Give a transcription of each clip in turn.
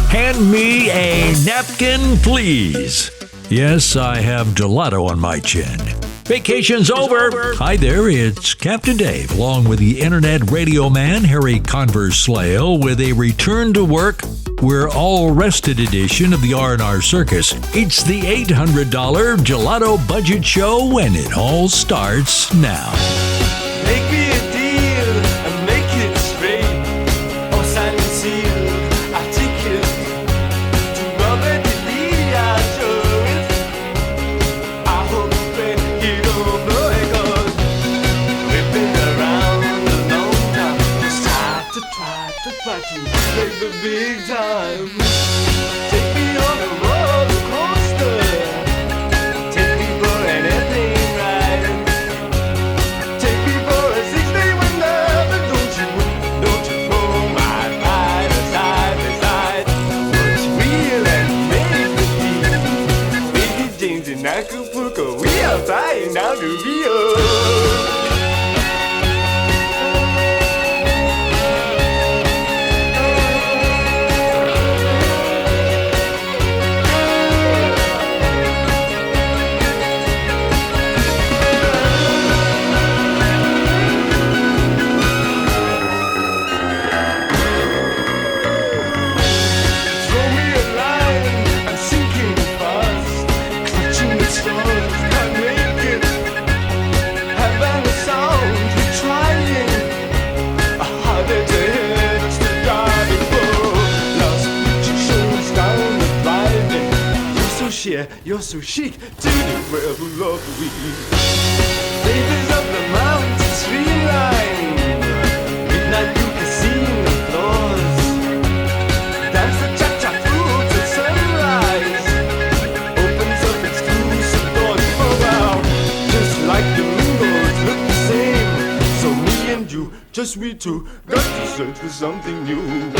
Hand me a napkin, please. Yes, I have gelato on my chin. Vacation's over. Hi there, it's Captain Dave, along with the internet radio man, Harry Converse Slale, with a return to work, we're all rested edition of the R&R Circus. It's the $800 Gelato Budget Show, and it all starts now. Make me a deal and make it straight. Oh, sign sealed, I take it. To Robert Lee, I show it. I hope that he don't know it, 'cause we've been around a long time. Just try to make the big time. Take me on a roller coaster. Take me for an airplane ride. Take me for a 6-day window. But don't you throw my ride side by side. What's real and make believe. Baby James in Acapulco, we are flying down to Rio. You're so chic to the world who love we. Ladies of the mountain streamline, midnight you can see the floors. Dance the cha-cha through to sunrise. Opens up exclusive doors. Oh wow, just like the windows look the same. So me and you, just we two, got to search for something new.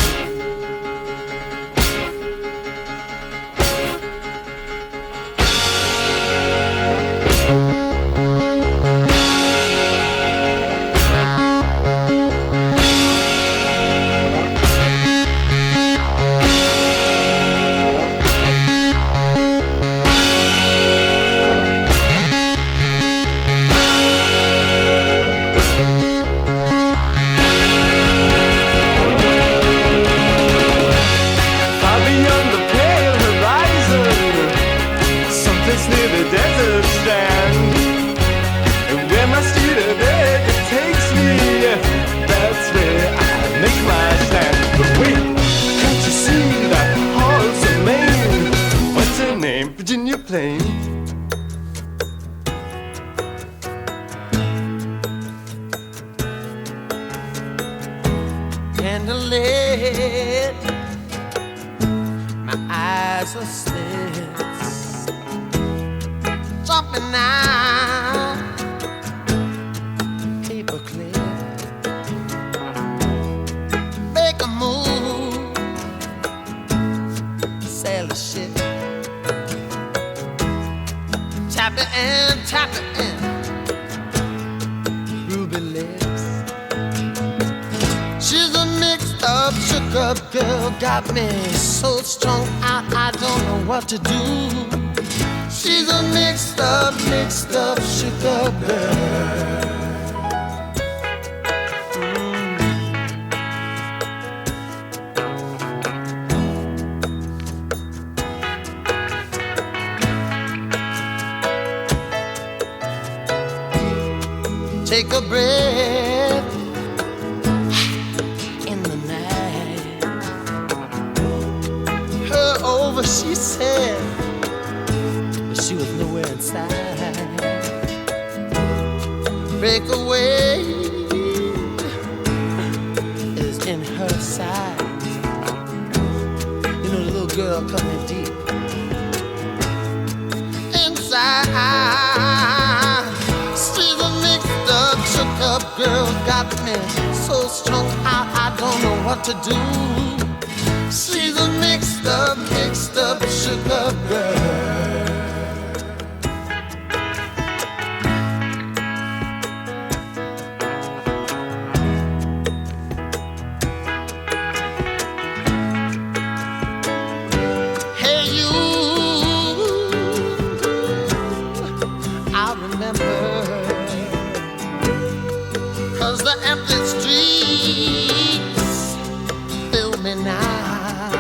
Got me so strung out, I don't know what to do. She's a mixed up sugar girl. Take a breath in the night. Her over, she said, but she was nowhere inside. Breakaway is in her side. You know, the little girl coming deep inside. She's a mixed up, shook up girl, got me so strung out, I don't know what to do. She's a mixed up, shook up girl. over me now.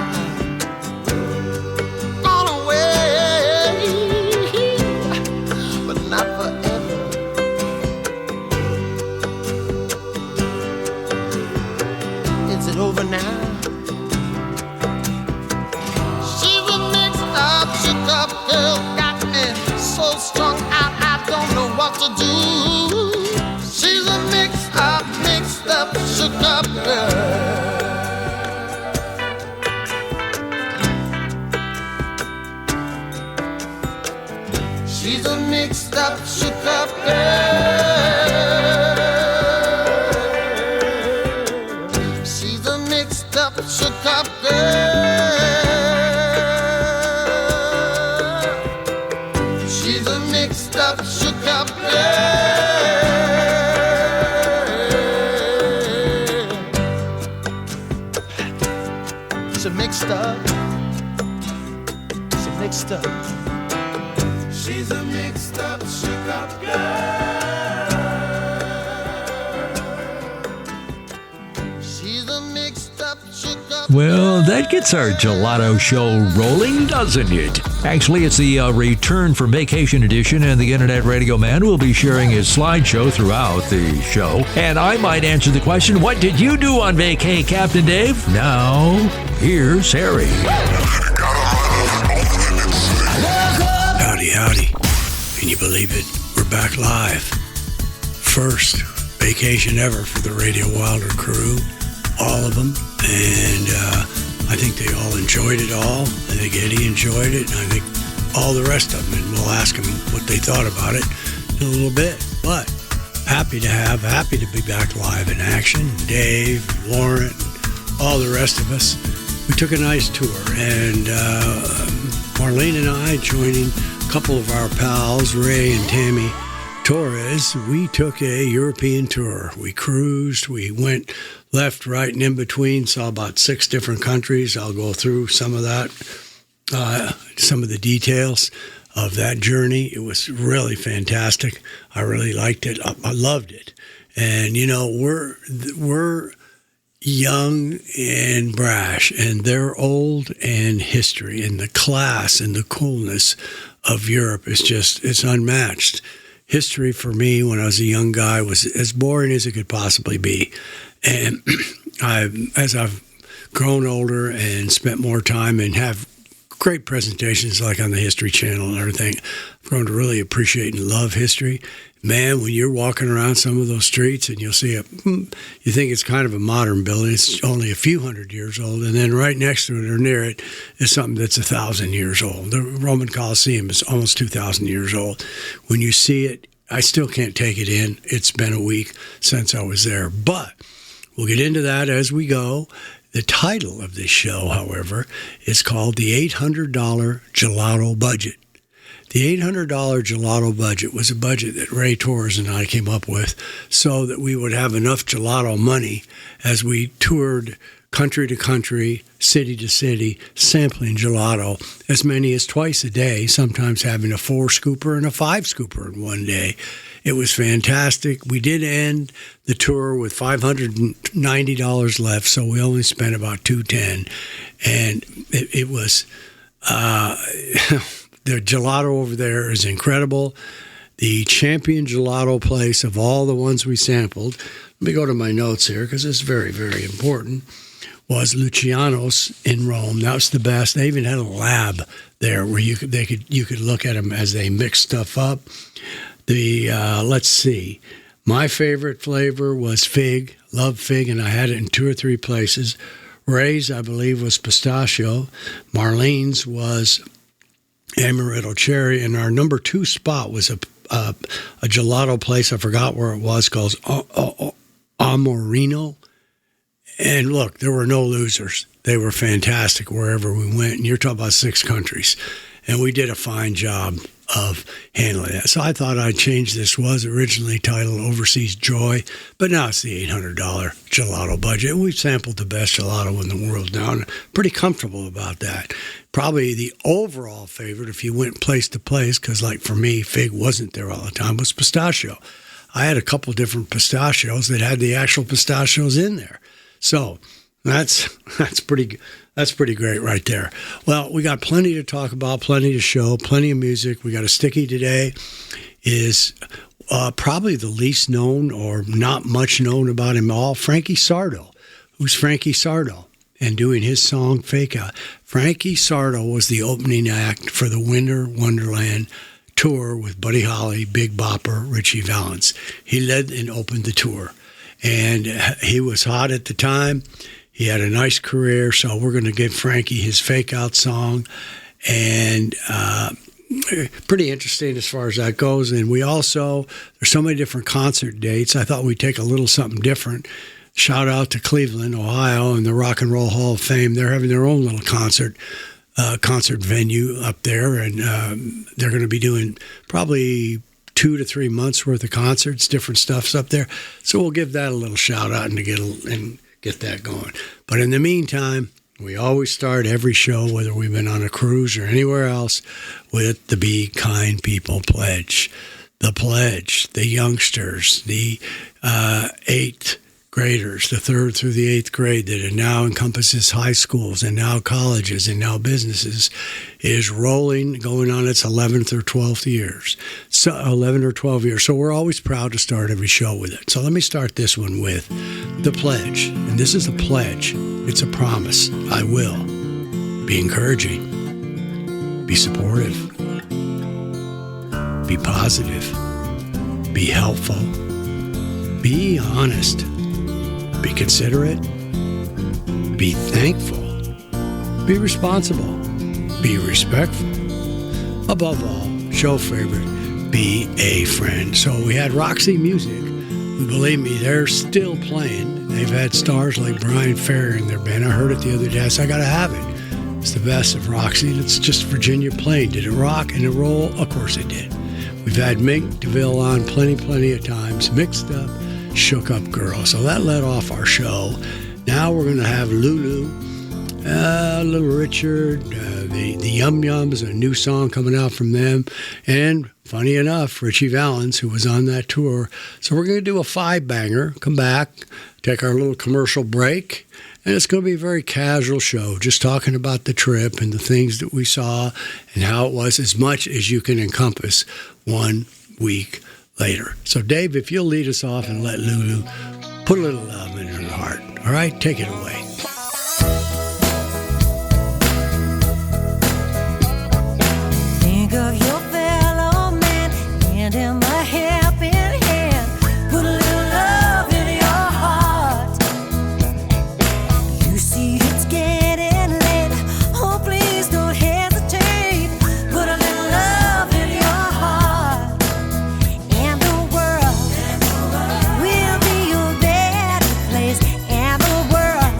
Gone away, but not forever. Is it over now? She's a mixed up, shook up girl, got me so strung out I don't know what to do. She's a mixed up, shook up girl. She's a mixed up, shook up girl. She's a mixed up, shook up girl. She's a mixed up, shook up girl. She's mixed up. She's mixed up. She's a mixed up, shook up girl. She's a mixed up, shook up. Well, that gets our Gelato show rolling, doesn't it? Actually, it's the return from vacation edition, and the Internet Radio Man will be sharing his slideshow throughout the show. And I might answer the question, what did you do on vacay, Captain Dave? Now, here's Harry. Howdy. Can you believe it? We're back live. First vacation ever for the Radio Wilder crew. All of them. And I think they all enjoyed it all. I think Eddie enjoyed it. And I think all the rest of them. And we'll ask them what they thought about it in a little bit. But happy to be back live in action. Dave, Lauren, all the rest of us. We took a nice tour. And Marlene and I, joining a couple of our pals, Ray and Tammy Torres, we took a European tour. We cruised, we went left, right, and in between, saw about 6 different countries. I'll go through some of that, some of the details of that journey. It was really fantastic. I really liked it. I loved it. And, you know, we're young and brash, and they're old and history, and the class and the coolness of Europe is just, it's unmatched. History for me when I was a young guy was as boring as it could possibly be. And as I've grown older and spent more time and have great presentations like on the History Channel and everything, I've grown to really appreciate and love history. Man, when you're walking around some of those streets and you'll see you think it's kind of a modern building. It's only a few hundred years old. And then right next to it or near it is something that's 1,000 years old. The Roman Colosseum is almost 2,000 years old. When you see it, I still can't take it in. It's been a week since I was there. But we'll get into that as we go. The title of this show, however, is called The $800 Gelato Budget. The $800 gelato budget was a budget that Ray Torres and I came up with so that we would have enough gelato money as we toured country to country, city to city, sampling gelato as many as twice a day, sometimes having a 4-scooper and a 5-scooper in one day. It was fantastic. We did end the tour with $590 left, so we only spent about $210. And it was... The gelato over there is incredible. The champion gelato place of all the ones we sampled, let me go to my notes here because it's very, very important, was Luciano's in Rome. That was the best. They even had a lab there where you could look at them as they mixed stuff up. Let's see. My favorite flavor was fig. Love fig, and I had it in 2 or 3 places. Ray's, I believe, was pistachio. Marlene's was Amareno Cherry, and our number 2 spot was a gelato place. I forgot where it was, called Amorino. And look, there were no losers. They were fantastic wherever we went. And you're talking about 6 countries. And we did a fine job of handling that. So I thought I'd change this. Was originally titled Overseas Joy, but now it's the $800 gelato budget. We've sampled the best gelato in the world now, and pretty comfortable about that. Probably the overall favorite, if you went place to place, because like for me, fig wasn't there all the time, was pistachio. I had a couple different pistachios that had the actual pistachios in there. So That's pretty great right there. Well, we got plenty to talk about, plenty to show, plenty of music. We got a stickie today. Is probably the least known or not much known about him all, Frankie Sardo. Who's Frankie Sardo? And doing his song Fake Out. Frankie Sardo was the opening act for the Winter Wonderland tour with Buddy Holly, Big Bopper, Richie Valens. He led and opened the tour. And he was hot at the time. He had a nice career, so we're going to give Frankie his Fake Out song. And pretty interesting as far as that goes. And we also, there's so many different concert dates. I thought we'd take a little something different. Shout out to Cleveland, Ohio, and the Rock and Roll Hall of Fame. They're having their own little concert venue up there, and they're going to be doing probably 2 to 3 months worth of concerts, different stuff's up there. So we'll give that a little shout out and get that going. But in the meantime, we always start every show, whether we've been on a cruise or anywhere else, with the Be Kind People Pledge. The pledge, the youngsters, the 8th graders, the 3rd through the 8th grade, that it now encompasses high schools and now colleges and now businesses, is rolling, going on its 11th or 12th years. So 11 or 12 years. So we're always proud to start every show with it. So let me start this one with the pledge. And this is a pledge. It's a promise. I will be encouraging, be supportive, be positive, be helpful, be honest, be considerate, be thankful, be responsible, be respectful. Above all, show favorite, be a friend. So we had Roxy Music, who, believe me, they're still playing. They've had stars like Brian Ferry in their band. I heard it the other day. I said, I got to have it. It's the best of Roxy. It's just Virginia playing. Did it rock and it roll? Of course it did. We've had Mink DeVille on plenty of times, Mixed Up, Shook Up Girl. So that led off our show. Now we're going to have Lulu, Little Richard, the Yum Yums, a new song coming out from them. And funny enough, Richie Valens, who was on that tour. So we're going to do a 5-banger, come back, take our little commercial break. And it's going to be a very casual show, just talking about the trip and the things that we saw and how it was, as much as you can encompass 1 week later. So, Dave, if you'll lead us off and let Lulu put a little love in her heart. All right, take it away. Think of your fellow man, hand him a helping hand, put a little love in your heart. You see it's getting late, oh please don't hesitate, put a little love in your heart. And the world will be your better place, and the world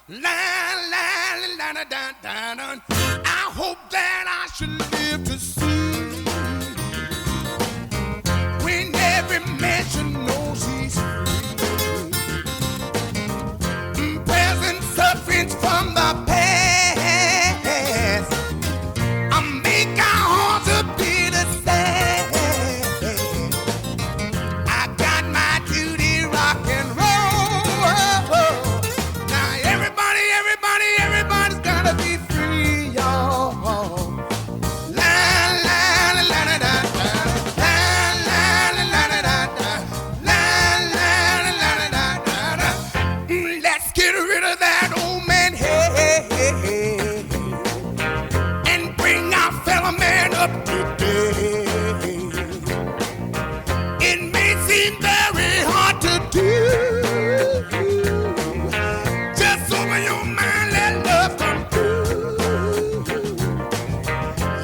I hope that I should live to see when every man should knows he's free. Present sufferings from the past, I make our hearts a bit of sad. I got my duty rock and roll. Now everybody's gotta be free, y'all. La la la la la la la la la la la la la la la la. Let's get rid of that old man head and bring our fellow man up to date. It may seem very hard to do. Just open your mind, let love come through.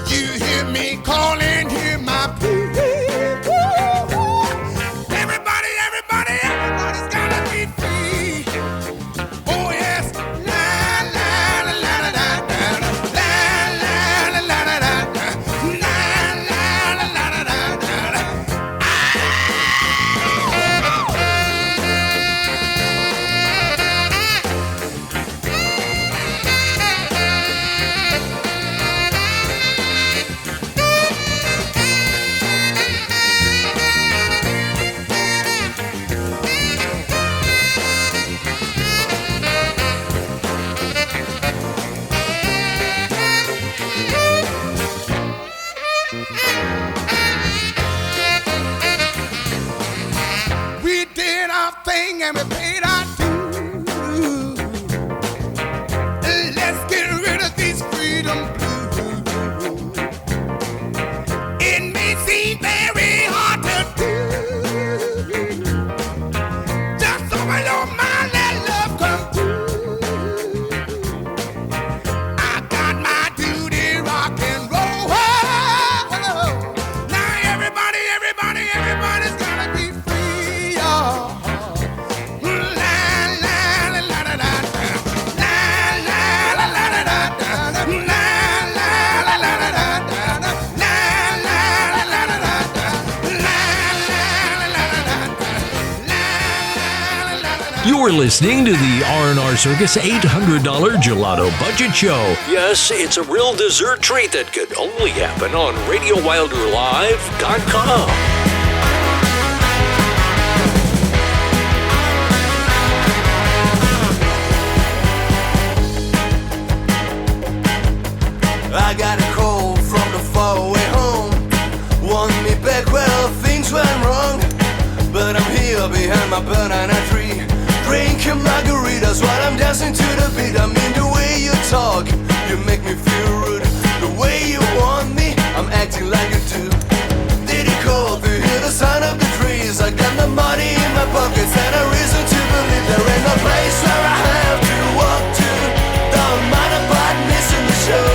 You hear me calling, hear my plea. Everybody's gotta be free. Oh yes, la la la la la la la la la la la la la la la la. We did our thing and we paid our dues. Let's get rid of these freedom blues. It may seem very hard to do. Just open your mind, let love come through. I got my duty rock and roll. Now everybody's gotta be free, y'all. La la la la la la la la la la la la la la la la You're listening to the R&R Circus $800 Gelato Budget Show. Yes, it's a real dessert treat that could only happen on RadioWilderLive.com. I got a call from the faraway home. Want me back, well, things went wrong. But I'm here behind my banana tree, drinking margaritas while I'm dancing to the beat. I mean the way you talk, you make me feel rude. The way you want me, I'm acting like you do. Did you call to hear the sound of the trees? I got the money in my pockets and a reason to believe there ain't no place where I have to walk to. Don't mind about missing the show.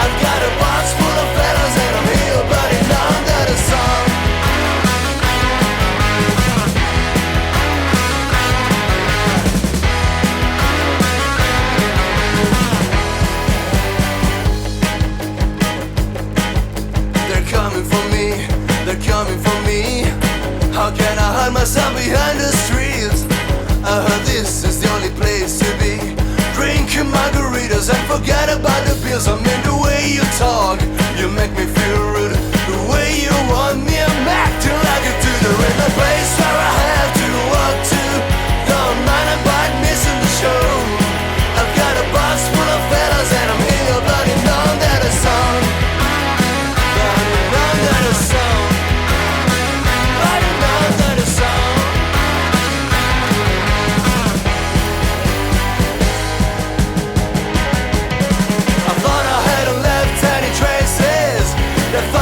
I've got a box full of fellas and I'm here burning under the sun. They're coming for me. How can I hide myself behind the streets? I heard this is the only place to be, drinking margaritas and forget about the bills. I mean the way you talk, you make me feel rude. The way you want me, I'm acting like a dude. There ain't no place where I have to walk to. Don't mind about missing the show. I've got a box full of fellas and I'm here burning under the sun. Burning under the sun. Burning under the sun. I thought I hadn't left any traces. They thought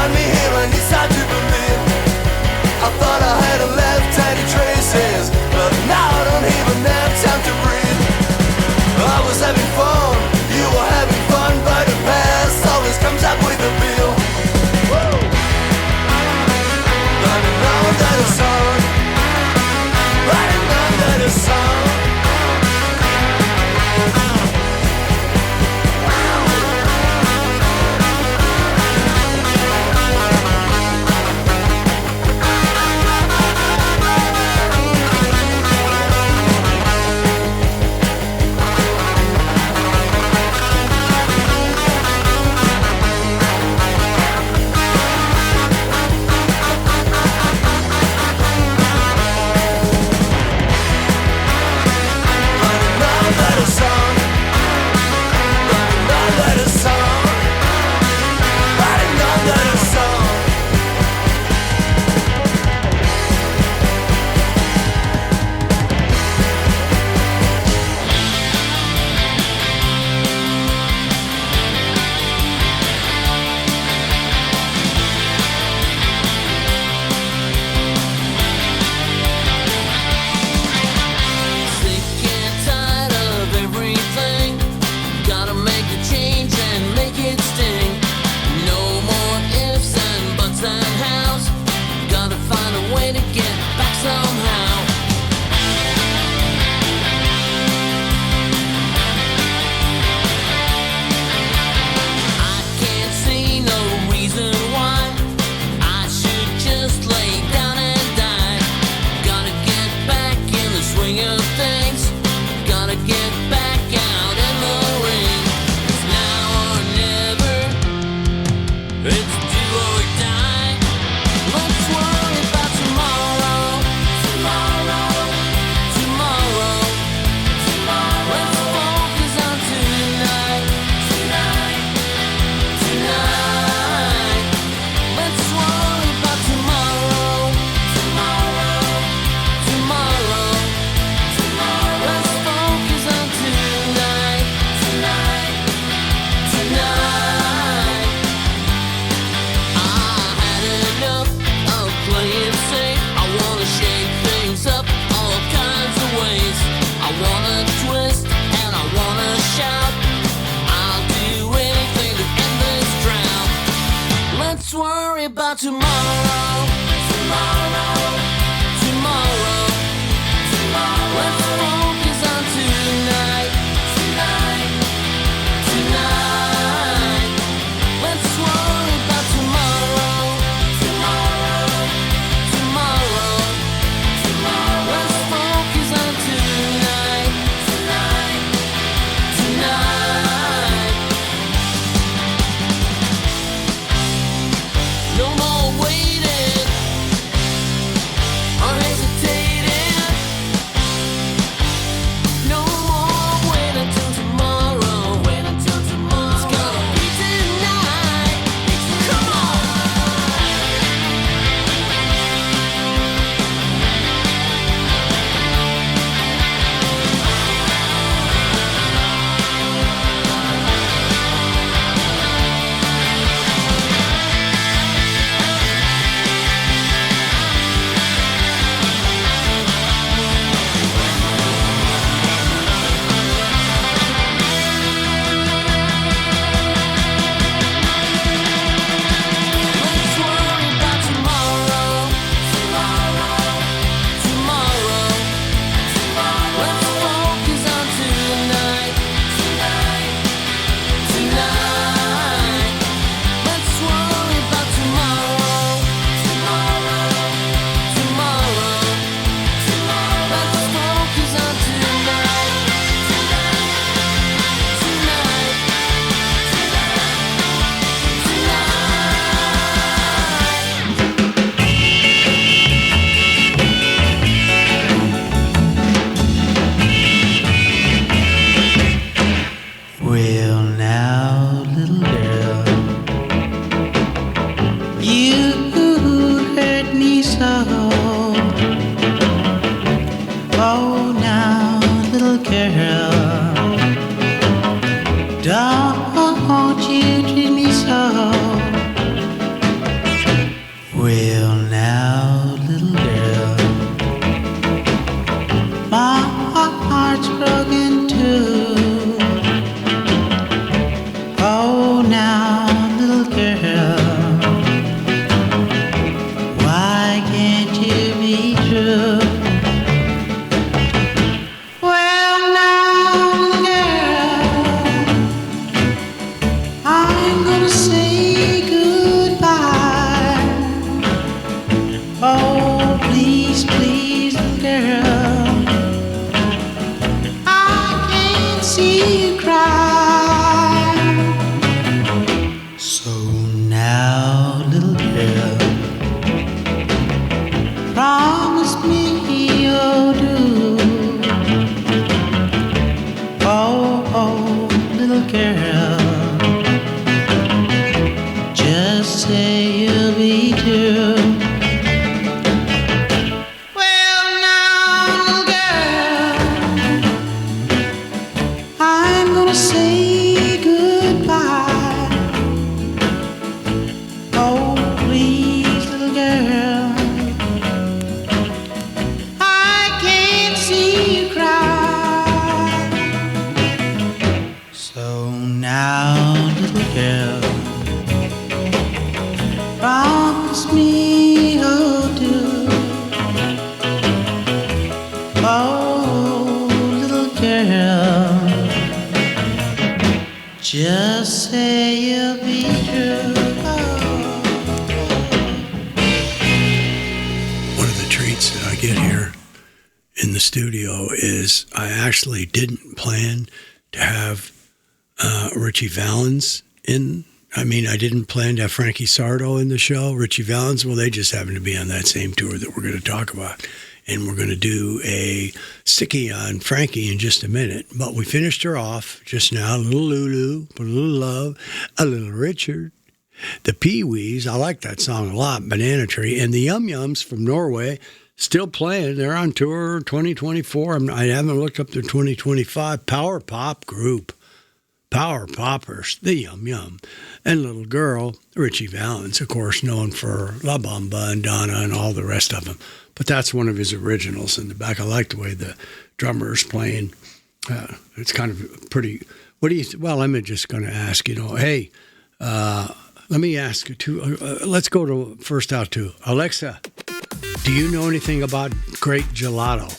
It's do or die. Let's worry about tomorrow. Tomorrow. Tomorrow. Tomorrow. Let's focus on tonight. Tonight. Tonight. Let's worry about tomorrow. Tomorrow. Tomorrow. Tomorrow. Let's focus on tonight. Tonight. Tonight. I had enough of playing safe. I wanna shake things up all kinds of ways. I wanna twist and I wanna shout. I'll do anything to end this drought. Let's worry about tomorrow. Tomorrow. Tomorrow. Tomorrow. Let's focus on tonight. Tonight. Tonight. Let's worry about tomorrow. Tomorrow. Tomorrow. Tomorrow. Let's focus on tonight. Tonight. Tonight. No more waiting or hesitating. No more waiting till tomorrow. Wait until tomorrow. It's gonna be tonight. Come on. Let's worry about tomorrow. Tomorrow. Tomorrow. Tomorrow. Let's focus on tonight. Tonight. Tonight. Let's worry about tomorrow. Tomorrow. Tomorrow. Tomorrow. Let's focus on tonight. Tonight. Tonight. Well, now, little girl, you hurt me so. Oh, now, little girl, don't you treat me so. Well, now, little girl, my heart's broken too. Oh, now, little girl, why can't you be true? Well, now, little girl, I'm gonna say goodbye. Oh, please, please, little girl, I can't see you cry. So now, little girl, promise me you'll do. Oh, oh, little girl, just say you'll be true. Well, now, little girl, I'm gonna say goodbye. Oh, please, little girl, I can't see you cry. So now, little girl, promise me you'll do. Oh, little girl, just say you'll be true. One of the treats that I get here in the studio is I actually didn't plan to have Richie Valens in I mean, I didn't plan to have Frankie Sardo in the show, Richie Valens. Well, they just happen to be on that same tour that we're going to talk about. And we're going to do a sticky on Frankie in just a minute. But we finished her off just now. A little Lulu, a little Love, a little Richard. The Pee-wees, I like that song a lot, Banana Tree. And the Yum Yums from Norway, still playing. They're on tour 2024. I haven't looked up their 2025 power pop group. Power Poppers, the Yum Yum, and Little Girl, Richie Valens, of course, known for La Bamba and Donna and all the rest of them. But that's one of his originals in the back. I like the way the drummer is playing. It's kind of pretty. What do you? Well, I'm just going to ask. Hey, let me ask you too. Let's go to first out to Alexa. Do you know anything about great gelato?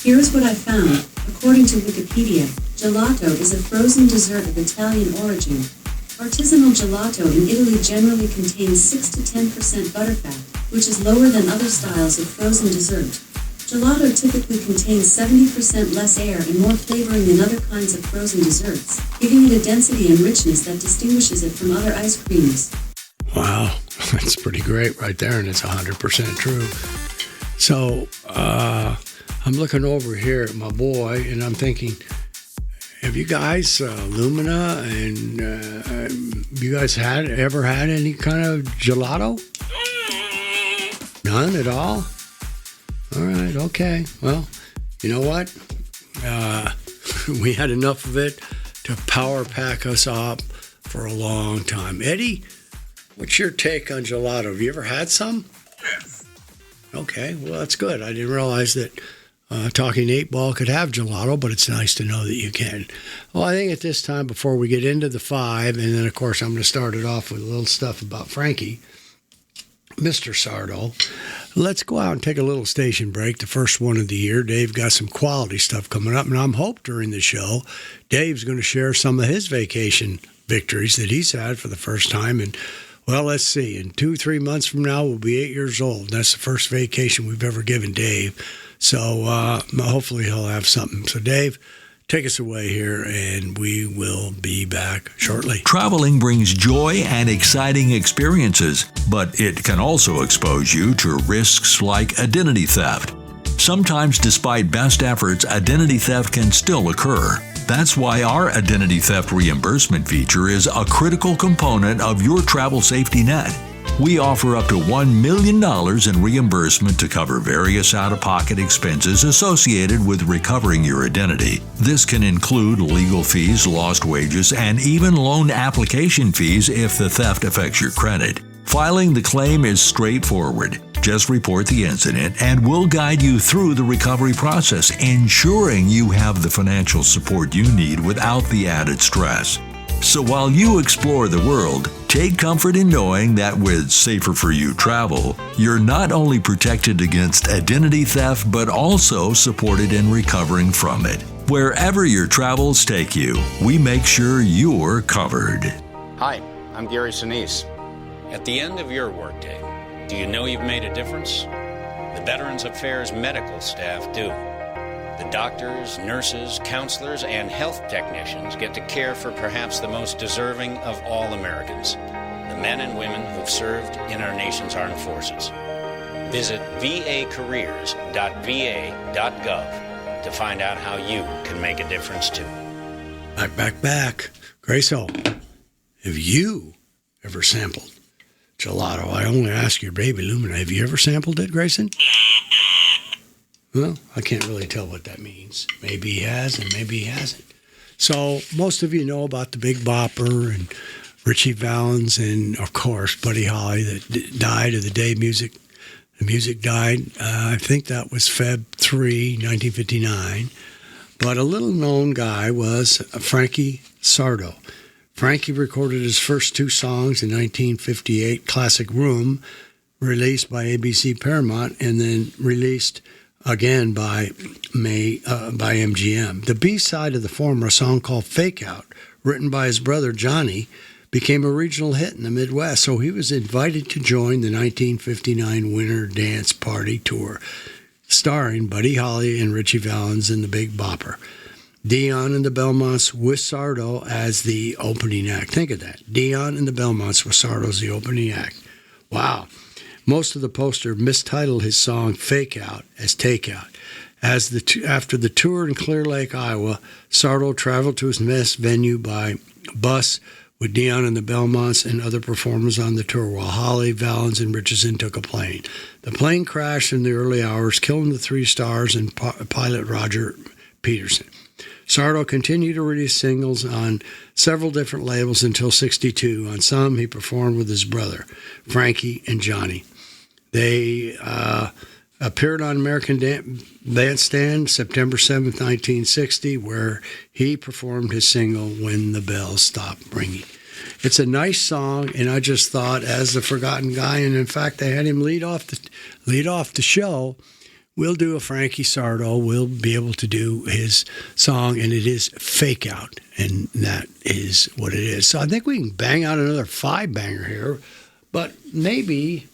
Here's what I found. According to Wikipedia, gelato is a frozen dessert of Italian origin. Artisanal gelato in Italy generally contains 6 to 10% butterfat, which is lower than other styles of frozen dessert. Gelato typically contains 70% less air and more flavoring than other kinds of frozen desserts, giving it a density and richness that distinguishes it from other ice creams. Wow, that's pretty great right there, and it's 100% true. So, I'm looking over here at my boy, and I'm thinking, have you guys, Lumina, and you guys ever had any kind of gelato? None at all? All right, okay. Well, you know what? We had enough of it to power pack us up for a long time. Eddie, what's your take on gelato? Have you ever had some? Yes. Okay, well, that's good. I didn't realize that Talking 8 Ball could have gelato, but it's nice to know that you can. Well, I think at this time, before we get into the 5, and then, of course, I'm going to start it off with a little stuff about Frankie, Mr. Sardo, let's go out and take a little station break, the first one of the year. Dave got some quality stuff coming up, and I'm hope during the show, Dave's going to share some of his vacation victories that he's had for the first time. And, well, let's see. In 2-3 months from now, we'll be 8 years old. That's the first vacation we've ever given Dave. So hopefully he'll have something. So, Dave, take us away here, and we will be back shortly. Traveling brings joy and exciting experiences, but it can also expose you to risks like identity theft. Sometimes, despite best efforts, identity theft can still occur. That's why our identity theft reimbursement feature is a critical component of your travel safety net. We offer up to $1 million in reimbursement to cover various out-of-pocket expenses associated with recovering your identity. This can include legal fees, lost wages, and even loan application fees if the theft affects your credit. Filing the claim is straightforward. Just report the incident and we'll guide you through the recovery process, ensuring you have the financial support you need without the added stress. So while you explore the world, take comfort in knowing that with Safer For You Travel, you're not only protected against identity theft, but also supported in recovering from it. Wherever your travels take you, we make sure you're covered. Hi, I'm Gary Sinise. At the end of your workday, do you know you've made a difference? The Veterans Affairs medical staff do. The doctors, nurses, counselors, and health technicians get to care for perhaps the most deserving of all Americans, the men and women who've served in our nation's armed forces. Visit vacareers.va.gov to find out how you can make a difference too. Back. Grace-O, have you ever sampled gelato? I only ask your baby Lumina. Have you ever sampled it, Grayson? Well, I can't really tell what that means. Maybe he has and maybe he hasn't. So most of you know about the Big Bopper and Richie Valens and, of course, Buddy Holly that died of the day the music died. I think that was Feb 3, 1959. But a little-known guy was Frankie Sardo. Frankie recorded his first 2 songs in 1958, Classic Room, released by ABC Paramount, and then released again by MGM. The B-side of the former, a song called Fake Out, written by his brother Johnny, became a regional hit in the Midwest, so he was invited to join the 1959 Winter Dance Party Tour, starring Buddy Holly and Richie Valens and the Big Bopper. Dion and the Belmonts with Sardo as the opening act. Think of that. Dion and the Belmonts with Sardo as the opening act. Wow. Most of the poster mistitled his song Fake Out as Takeout. After the tour in Clear Lake, Iowa, Sardo traveled to his next venue by bus with Dion and the Belmonts and other performers on the tour, while Holly, Valens, and Richardson took a plane. The plane crashed in the early hours, killing the 3 stars and pilot Roger Peterson. Sardo continued to release singles on several different labels until '62. On some, he performed with his brother, Frankie and Johnny. They appeared on American Bandstand September 7th, 1960, where he performed his single, When the Bells Stop Ringing. It's a nice song, and I just thought, as the forgotten guy, and in fact, they had him lead off the show, we'll do a Frankie Sardo. We'll be able to do his song, and it is Fake Out, and that is what it is. So I think we can bang out another 5-banger here, but maybe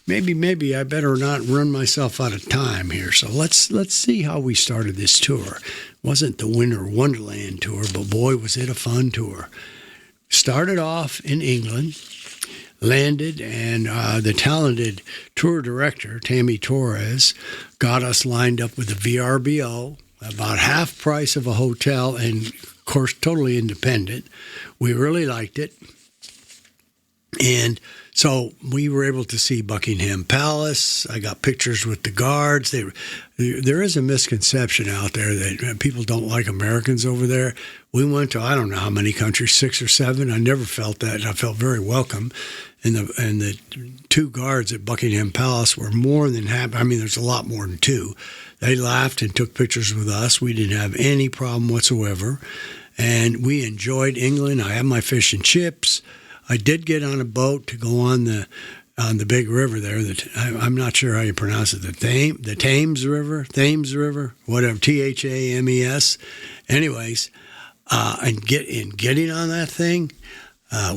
I better not run myself out of time here. So let's see how we started this tour. It wasn't the Winter Wonderland tour, but boy, was it a fun tour. Started off in England, landed, and the talented tour director, Tammy Torres, got us lined up with the VRBO, about half price of a hotel, and of course, totally independent. We really liked it. And so we were able to see Buckingham Palace. I got pictures with the guards. There is a misconception out there that people don't like Americans over there. We went to, I don't know how many countries, 6 or 7. I never felt that. I felt very welcome. And the 2 guards at Buckingham Palace were more than happy. I mean, there's a lot more than 2. They laughed and took pictures with us. We didn't have any problem whatsoever. And we enjoyed England. I had my fish and chips. I did get on a boat to go on the big river there. I'm not sure how you pronounce it. The Thames River, whatever, Thames. Anyways, and getting on that thing,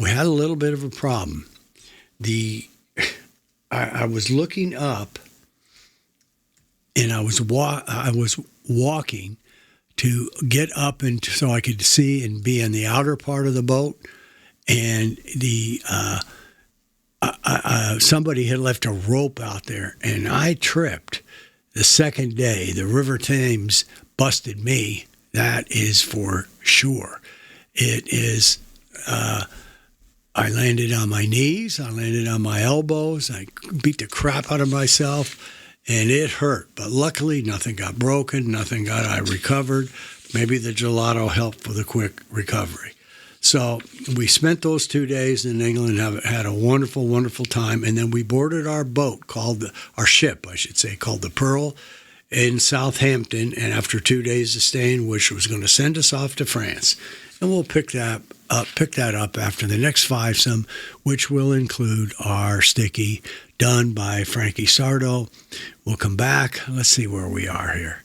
we had a little bit of a problem. I was looking up, and I was walking to get up and so I could see and be in the outer part of the boat. And somebody had left a rope out there, and I tripped. The second day, the River Thames busted me. That is for sure. It is. I landed on my knees. I landed on my elbows. I beat the crap out of myself, and it hurt. But luckily, nothing got broken. I recovered. Maybe the gelato helped with a quick recovery. So we spent those 2 days in England and had a wonderful, wonderful time. And then we boarded our boat, our ship, called the Pearl in Southampton. And after 2 days of staying, which was going to send us off to France. And we'll pick that up after the next 5-some, which will include our sticky done by Frankie Sardo. We'll come back. Let's see where we are here.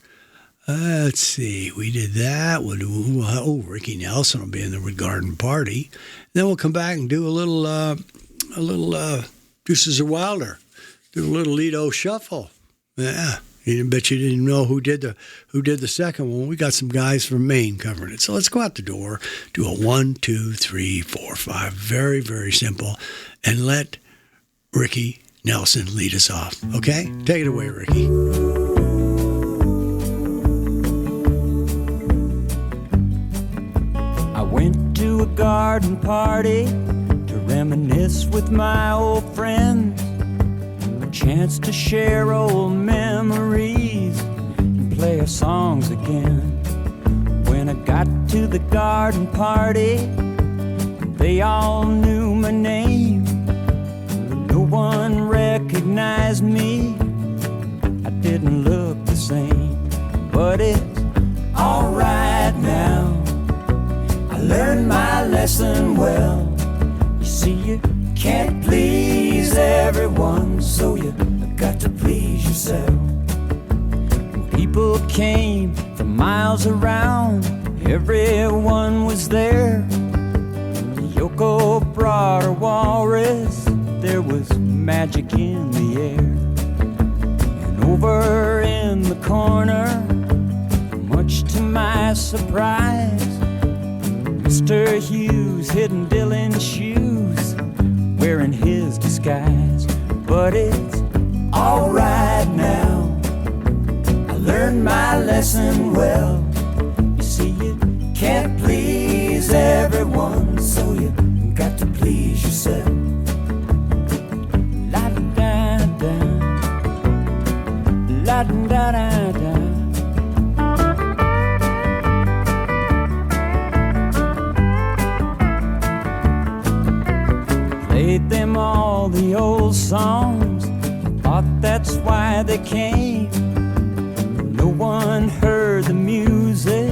Let's see. We did that. We'll do, Ricky Nelson will be in the garden party. Then we'll come back and do a little Deuces of Wilder. Do a little Lido shuffle. Yeah. I bet you didn't know who did the second one. We got some guys from Maine covering it. So let's go out the door, do a 1, 2, 3, 4, 5. Very, very simple. And let Ricky Nelson lead us off. Okay? Take it away, Ricky. I went to a garden party to reminisce with my old friends. A chance to share old memories and play our songs again. When I got to the garden party, they all knew my name. No one recognized me. I didn't look the same, but it's alright now. I learned my lesson well. You see, you can't please everyone, so you got to please yourself. When people came from miles around, everyone was there. Yoko brought her walrus, there was magic in the air. And over in the corner, Much to my surprise, Mr. Hughes hidden Dylan's shoes, wearing his disguise. But it's alright now, I learned my lesson well. You see, you can't please everyone, so you got to please yourself. La-da-da-da, la-da-da-da. Played them all the old songs, thought that's why they came. No one heard the music,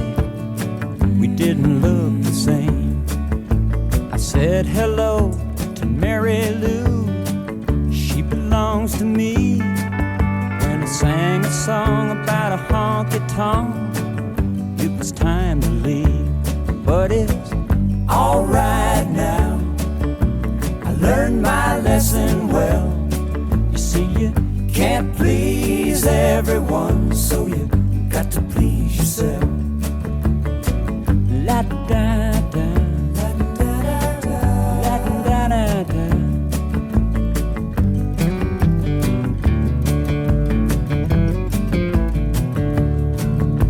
we didn't look the same. I said hello to Mary Lou, she belongs to me. When I sang a song about a honky-tonk, it was time to leave. But it's alright now, I learned my lesson well. You see, you can't please everyone, so you got to please yourself. La-da-da-da, la-da-da-da, la-da-da-da.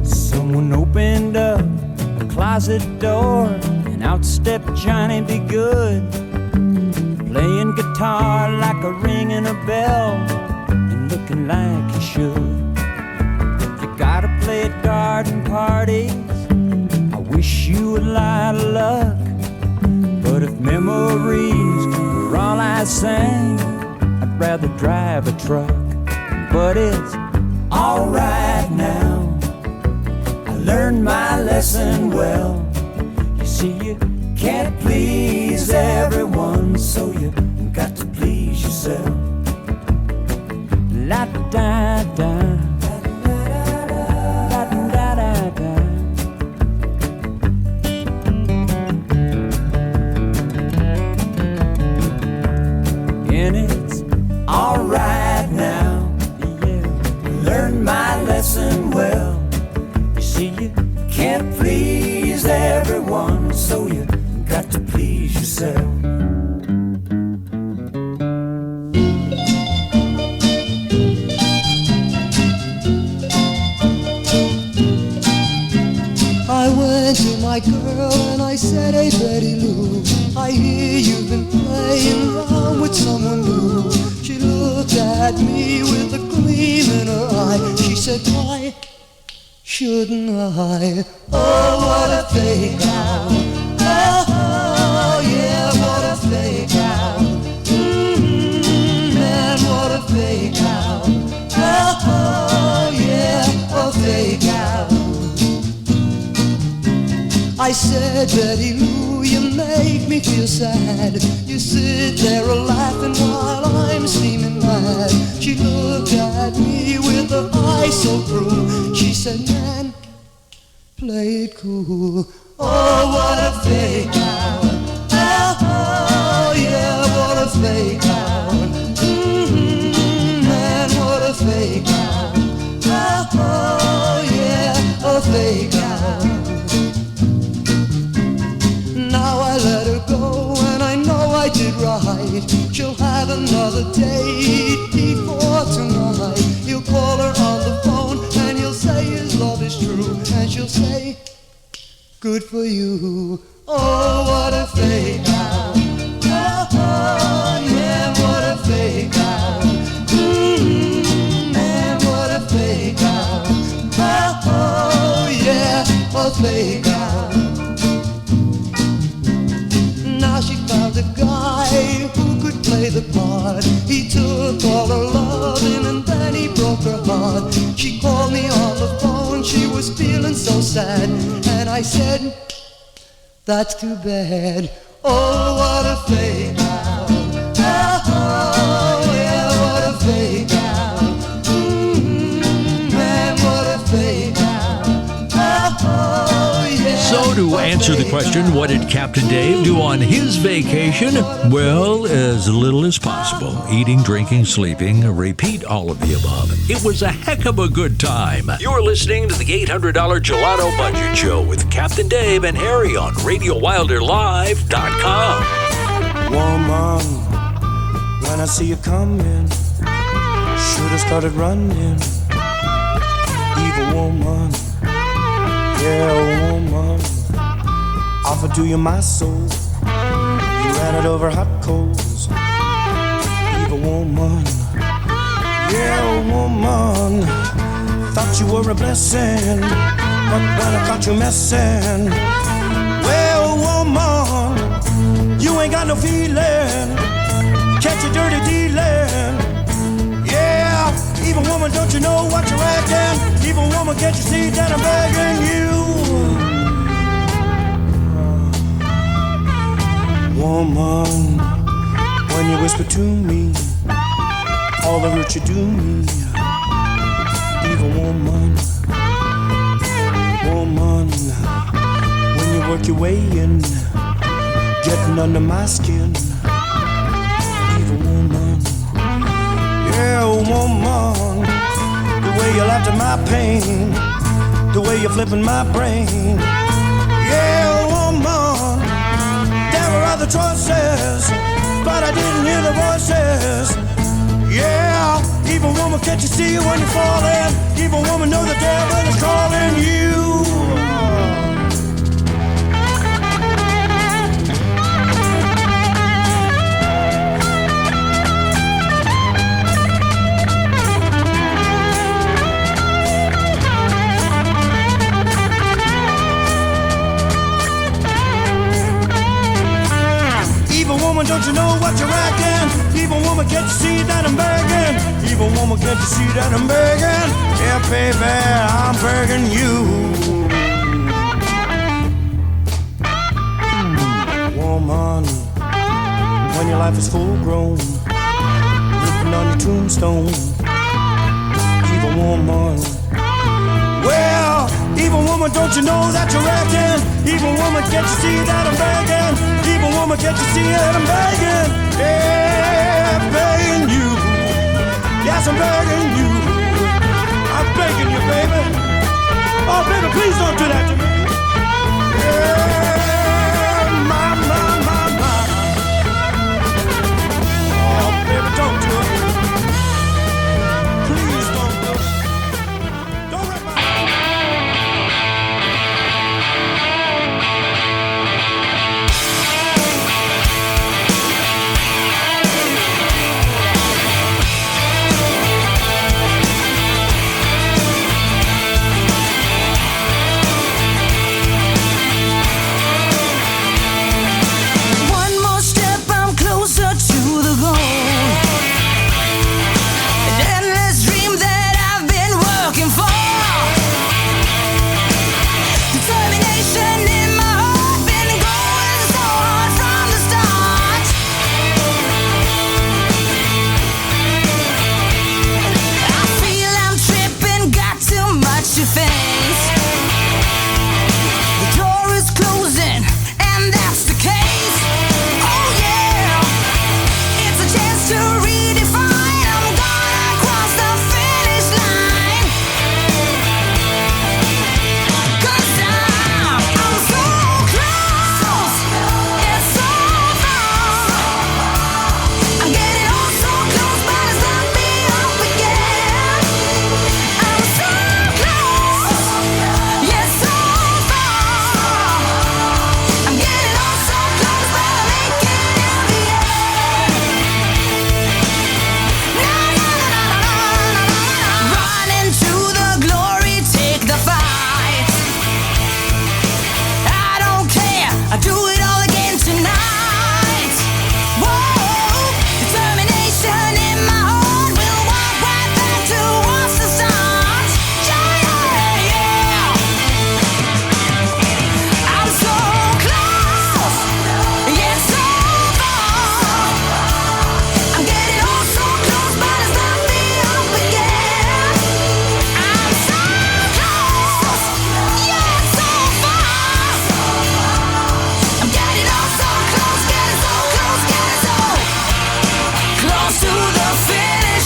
Someone opened up a closet door, and out stepped Johnny Be Good, playing guitar like a ringing a bell, and looking like he should. You gotta play at garden parties, I wish you a lot of luck. But if memories were all I sang, I'd rather drive a truck. But it's alright now, I learned my lesson well. You see, you can't please everyone, so you got to please yourself. La-da-da-da, la-da-da-da. And it's alright now, yeah, learned my lesson well. You see, you can't please everyone, so you got to please yourself. I went to my girl and I said, hey Betty Lou, I hear you've been playing around with someone new. She looked at me with a gleam in her eye. She said, why shouldn't I? Oh, what a fake out. Oh, yeah, what a fake out. Man, what a fake out. Oh, yeah, a fake out. I said, Betty Lou, you make me feel sad. You sit there a-laughing while I'm steaming mad. She looked at me with her eyes so cruel. She said, man, play it cool. Oh, what a fake out. Oh, yeah, what a fake out. Man, what a fake out. Oh, yeah, a fake out. Now I let her go and I know I did right. She'll have another date before tonight. He'll call her on the phone and he'll say his love is true. And she'll say, good for you. Oh, what a fake out. Oh, yeah, what a fake out. Man, what a fake out. Oh, yeah, a fake out. Now she found a guy who could play the part. He took all her loving and then he broke her heart. She called me on the phone, she was feeling so sad. And I said, that's too bad. Oh, what a fake out. Oh, yeah, what a fake out. Man, what a fake out. Oh, yeah. So to answer answer the question, what did Captain Dave do on his vacation? Well, as little as possible. Eating, drinking, sleeping, repeat all of the above. It was a heck of a good time. You're listening to the $800 Gelato Budget Show with Captain Dave and Harry on RadioWilderLive.com. Woman, when I see you coming, should have started running. Evil woman, yeah, woman, offered to you my soul. You ran it over hot coals. Evil woman, yeah, woman, thought you were a blessing, but when I caught you messing, well, woman, you ain't got no feeling. Catch you dirty dealing. Yeah, evil woman, don't you know what you're acting? Evil woman, can't you see that I'm begging you? Woman, when you whisper to me all the hurt you do me. Evil woman, woman, when you work your way in, getting under my skin. Evil woman, yeah, woman, the way you laughed at my pain, the way you're flipping my brain. Yeah, woman, there were other choices, but I didn't hear the voices. Yeah, evil woman, can't you see when you're falling? Evil woman, know the devil is calling you. Evil woman, don't you know what you're acting? Evil woman, can't you see that I'm begging? Evil woman, can't you see that I'm begging? Yeah, baby, I'm begging you. Woman, when your life is full grown, written on your tombstone. Evil woman, well, evil woman, don't you know that you're acting? Evil woman, can't you see that I'm begging? Evil woman, can't you see that I'm begging? Yeah, begging you. Yes, I'm begging you. I'm begging you, baby. Oh, baby, please don't do that to me. Yeah, my. Oh, baby, don't do it. Please don't do it. Don't hurt my...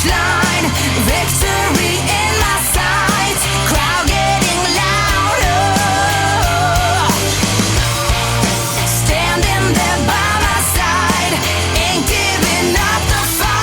finish line. Victory in my sights. Crowd getting louder. Standing there by my side. Ain't giving up the fight.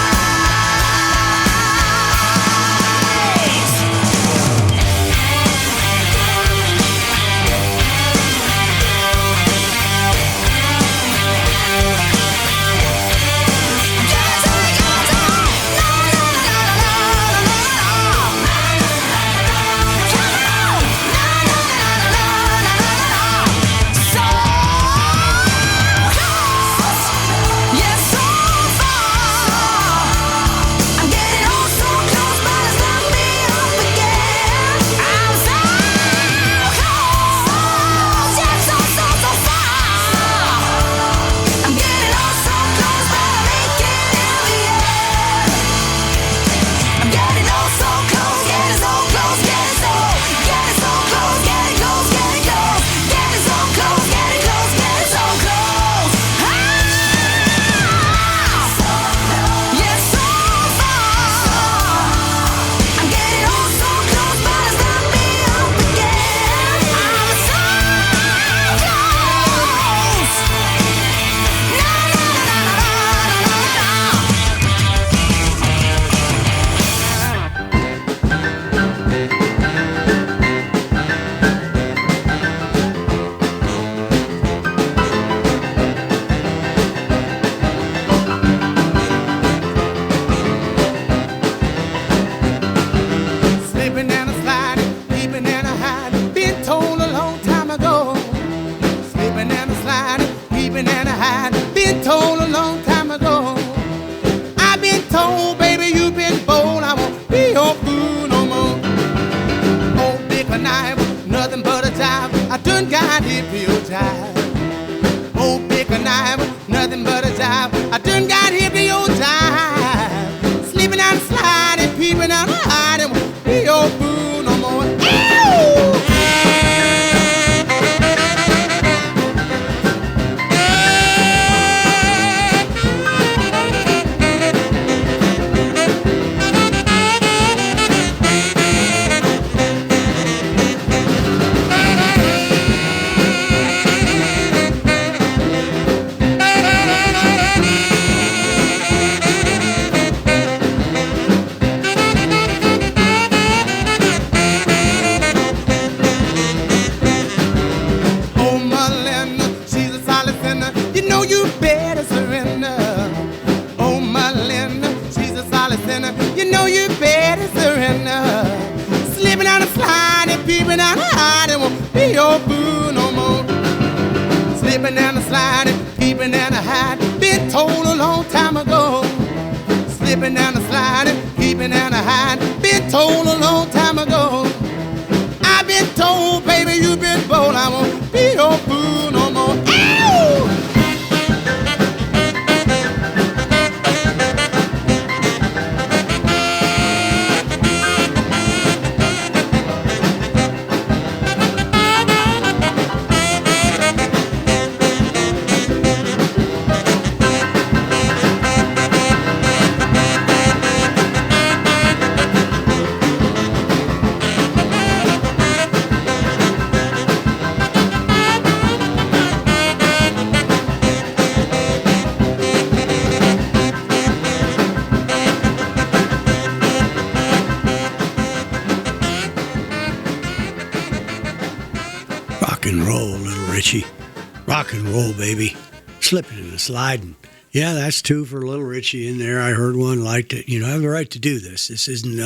Rock and roll, baby. Slipping and sliding. Yeah, that's two for Little Richie in there. I heard one, liked it. You know, I have the right to do this. This isn't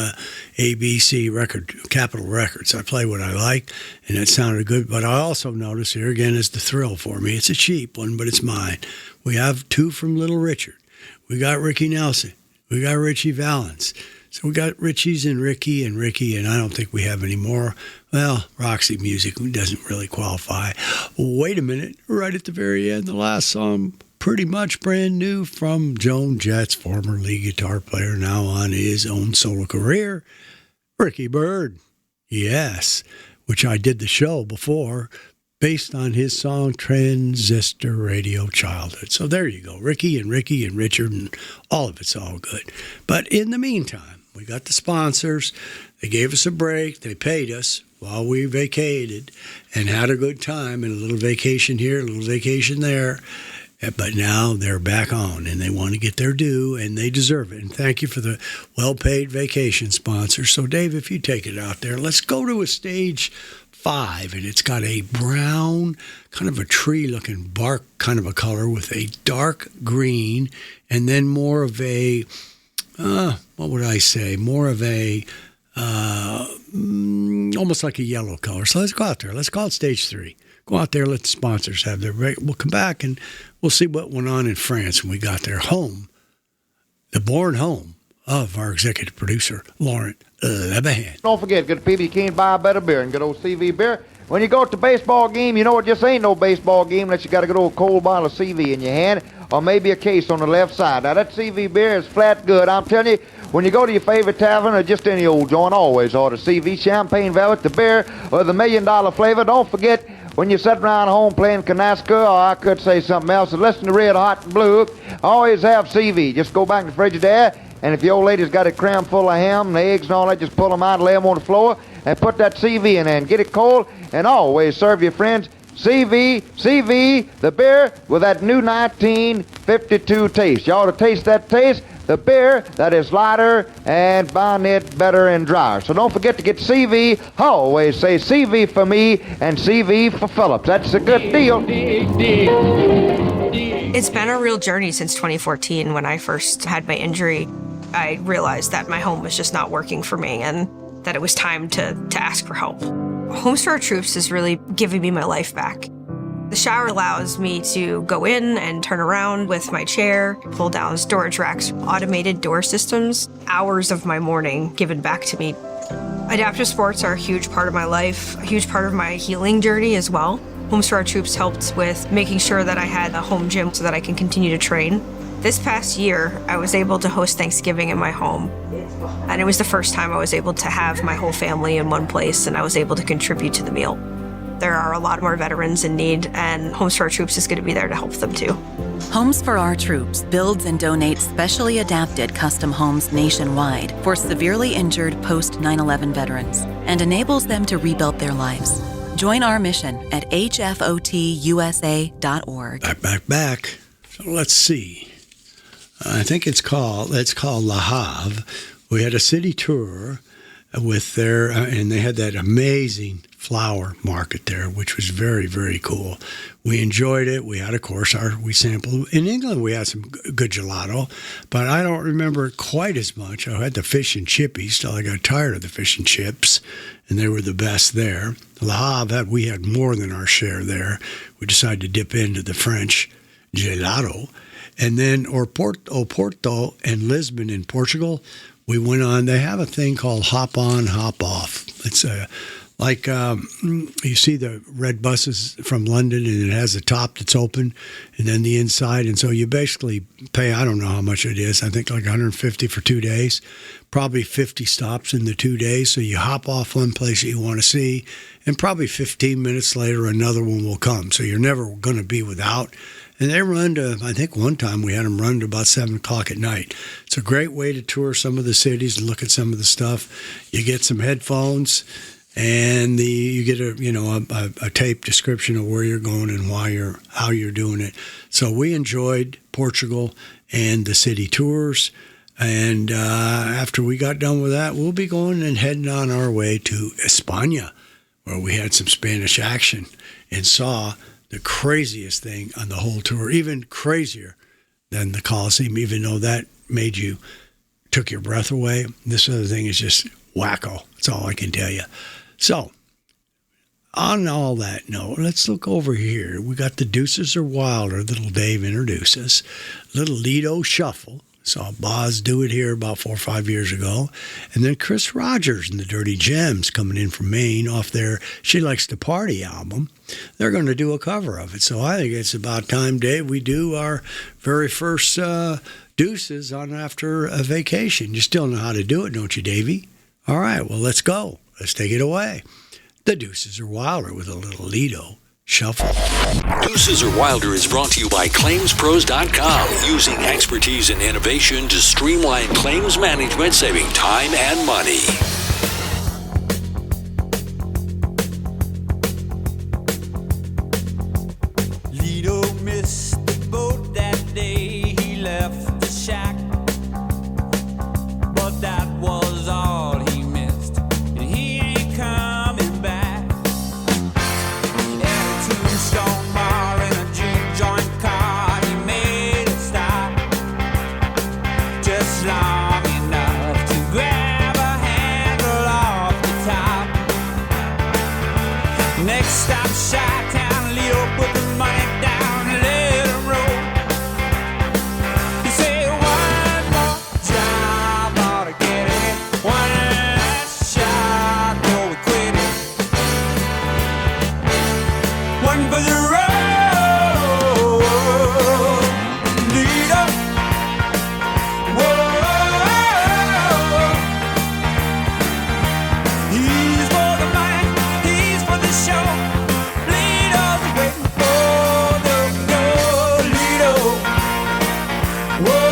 ABC record, Capitol Records. I play what I like, and it sounded good. But I also notice here, again, is the thrill for me. It's a cheap one, but it's mine. We have two from Little Richard. We got Ricky Nelson. We got Richie Valens. So we got Richie's and Ricky, and I don't think we have any more. Well, Roxy Music doesn't really qualify. Wait a minute, right at the very end, the last song, pretty much brand new from Joan Jett's former lead guitar player, now on his own solo career, Ricky Byrd. Yes, which I did the show before based on his song Transistor Radio Childhood. So there you go. Ricky and Richard and all of it's all good. But in the meantime, we got the sponsors. They gave us a break. They paid us while we vacated and had a good time and a little vacation here, a little vacation there. But now they're back on and they want to get their due and they deserve it. And thank you for the well-paid vacation sponsors. So, Dave, if you take it out there, let's go to a stage 5. And it's got a brown, kind of a tree-looking bark kind of a color with a dark green and then more of a, what would I say, more of a, almost like a yellow color. So let's go out there. Let's call it stage 3. Go out there, let the sponsors have their break. We'll come back and we'll see what went on in France when we got there. Home, the born home of our executive producer, Laurent Lebahan. Don't forget, good people, you can't buy a better beer than good old CV beer. When you go to the baseball game, you know it just ain't no baseball game unless you got a good old cold bottle of CV in your hand or maybe a case on the left side. Now, that CV beer is flat good. I'm telling you, when you go to your favorite tavern or just any old joint, always order CV, Champagne Velvet, the beer, or the $1 million flavor. Don't forget, when you sit around home playing canasta, or I could say something else, and listen to Red Hot and Blue, always have CV. Just go back in the Frigidaire, and if your old lady's got it crammed full of ham and eggs and all that, just pull them out, lay them on the floor, and put that CV in there and get it cold, and always serve your friends CV, the beer with that new 1952 taste. You ought to taste that taste. The beer that is lighter and find it better and drier. So don't forget to get CV. I always say CV for me and CV for Phillips. That's a good deal. It's been a real journey since 2014 when I first had my injury. I realized that my home was just not working for me and that it was time to ask for help. Homes for Our Troops is really giving me my life back. The shower allows me to go in and turn around with my chair, pull down storage racks, automated door systems, hours of my morning given back to me. Adaptive sports are a huge part of my life, a huge part of my healing journey as well. Homes for Our Troops helped with making sure that I had a home gym so that I can continue to train. This past year, I was able to host Thanksgiving in my home. And it was the first time I was able to have my whole family in one place and I was able to contribute to the meal. There are a lot more veterans in need, and Homes for Our Troops is going to be there to help them too. Homes for Our Troops builds and donates specially adapted custom homes nationwide for severely injured post 9/11 veterans and enables them to rebuild their lives. Join our mission at hfotusa.org. Back. So let's see. I think it's called Le Havre. We had a city tour with their, and they had that amazing flower market there, which was very, very cool. We enjoyed it. We had, of course, we sampled. In England, we had some good gelato, but I don't remember it quite as much. I had the fish and chippies till I got tired of the fish and chips, and they were the best there. Le Havre, we had more than our share there. We decided to dip into the French gelato. And then Oporto and Lisbon in Portugal, we went on. They have a thing called hop on, hop off. It's like you see the red buses from London, and it has a top that's open, and then the inside. And so you basically pay, I don't know how much it is, I think like $150 for 2 days, probably 50 stops in the 2 days. So you hop off one place that you want to see, and probably 15 minutes later, another one will come. So you're never going to be without. And they run to, I think one time we had them run to about 7 o'clock at night. It's a great way to tour some of the cities and look at some of the stuff. You get some headphones, and you get a tape description of where you're going and how you're doing it. So we enjoyed Portugal and the city tours. And after we got done with that, we'll be going and heading on our way to España, where we had some Spanish action and saw the craziest thing on the whole tour, even crazier than the Coliseum, even though that took your breath away. This other thing is just wacko. That's all I can tell you. So, on all that note, let's look over here. We got the Deuces Are Wilder, little Dave introduces. Little Lido Shuffle. Saw Boz do it here about 4 or 5 years ago. And then Chris Rogers and the Dirty Gems coming in from Maine off their She Likes to Party album. They're going to do a cover of it. So I think it's about time, Dave, we do our very first Deuces on After a Vacation. You still know how to do it, don't you, Davey? All right, well, let's go. Let's take it away. The Deuces Are Wilder with a little Lido shuffle. Deuces or Wilder is brought to you by ClaimsPros.com, using expertise and innovation to streamline claims management, saving time and money. Lido missed the boat that day. He left the shack, but that was all he missed, and he ain't coming back. At a tombstone bar in a juke-joint car, he made a stop, just long enough to grab a handle off the top. Next stop, Chi-Town. Lido put the money down and let him roll. He said, one more job, ought to get it. One last shot, before we quit it. One for the road, Lido. Whoa, he's for the money, he's for the show. Lido's waiting for the goal, Lido. Whoa,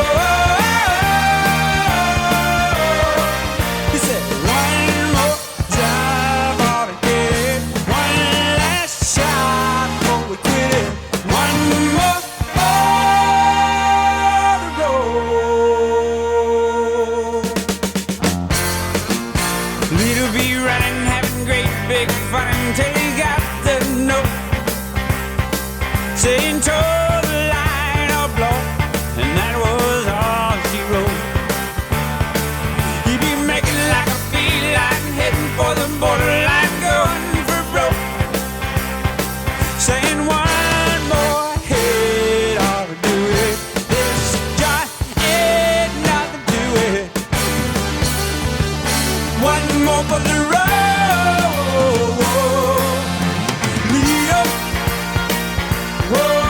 he said, one more job, ought to get it. One last shot before we quit it. One more to go. Lido be running, having great big fun until he got the note saying toe the line or blow, and that was all she wrote. He'd be making like a feline, heading for the borderline, going for broke, saying one more hit ought to do it. This just ain't nothing to it. One more for the road, Lido. Whoa,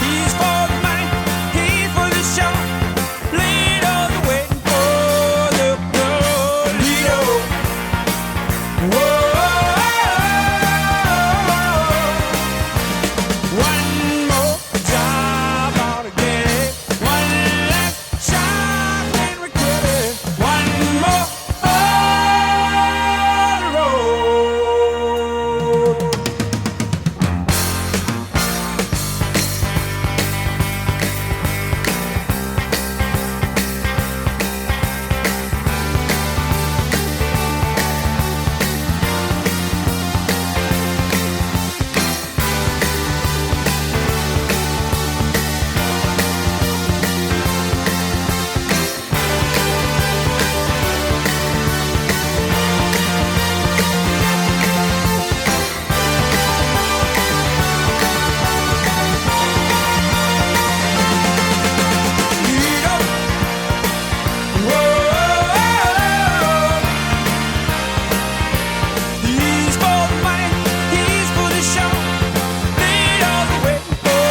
he's for the money, he's for the show. Lido's waiting for the goal, Lido. Whoa, one more job, ought to get it. One last shot when we quit it. One more on the road. Lido. Whoa, he's for the money, he's for the show. Lido's waiting for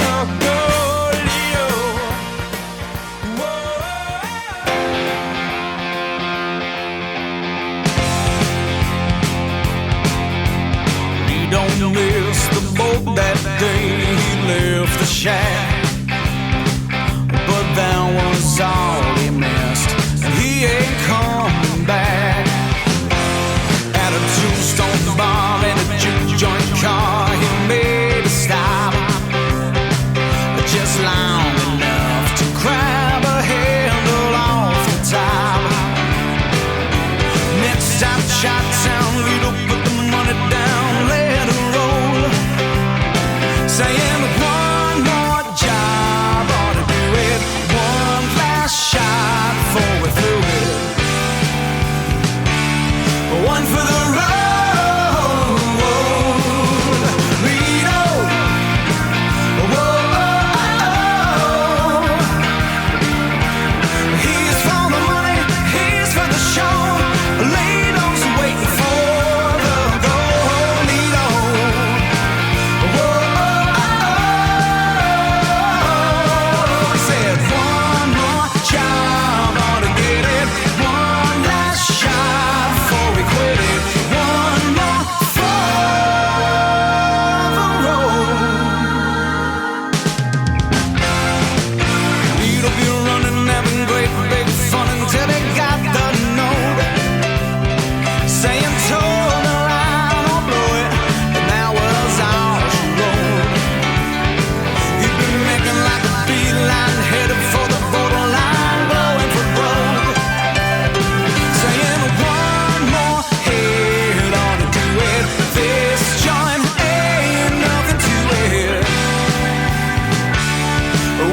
the goal, Lido. He don't miss the boat that day. He left the shack, but that was all he missed, and he ain't coming back. At a tombstone bar in a juke-joint car, he made a stop, just long enough to grab a handle off the top. Next stop, Chi-Town. Lido put the money down, let it roll, saying one more job.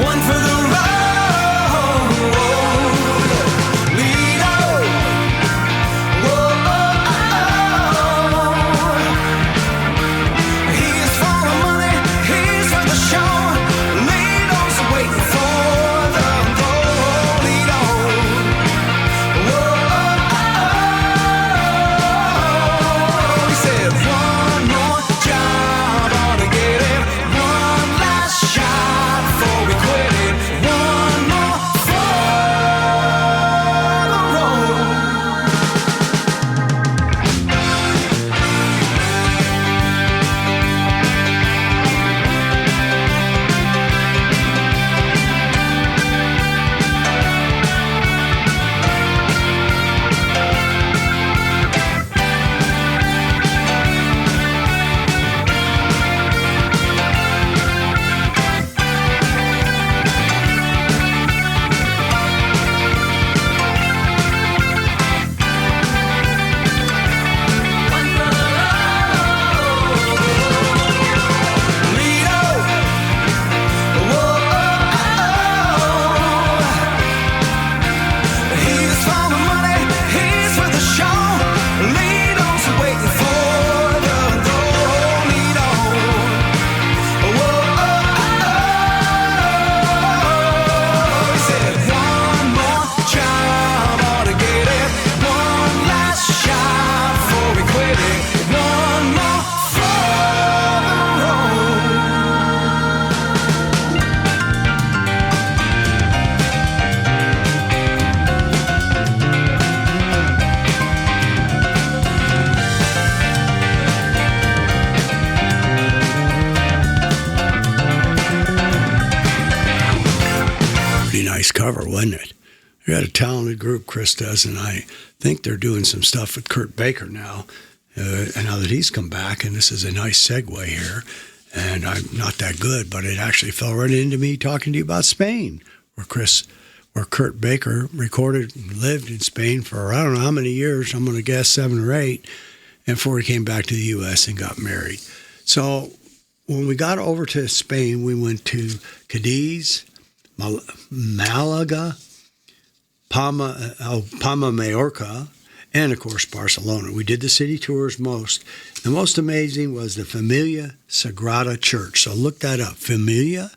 one for the road. Lido, whoa, he's for the money, he's for the show. Lido's waiting for the goal. Lido, he said one more job ought to get it, one last shot before we quit it, one more for the road. Lido, he's for the money, he's for the show. Lido's waiting for the goal. Lido, he said one more job ought to get it, one last shot before we quit it, one more for the road. Pretty nice cover, wasn't it? We got a talented group, Chris does, and I think they're doing some stuff with Kurt Baker now. And now that he's come back, and this is a nice segue here, and I'm not that good, but it actually fell right into me talking to you about Spain, where Kurt Baker recorded and lived in Spain for I don't know how many years, I'm going to guess 7 or 8, and before he came back to the U.S. and got married. So when we got over to Spain, we went to Cadiz, Malaga, Palma Mallorca, and, of course, Barcelona. We did the city tours most. The most amazing was the Familia Sagrada Church. So look that up, Familia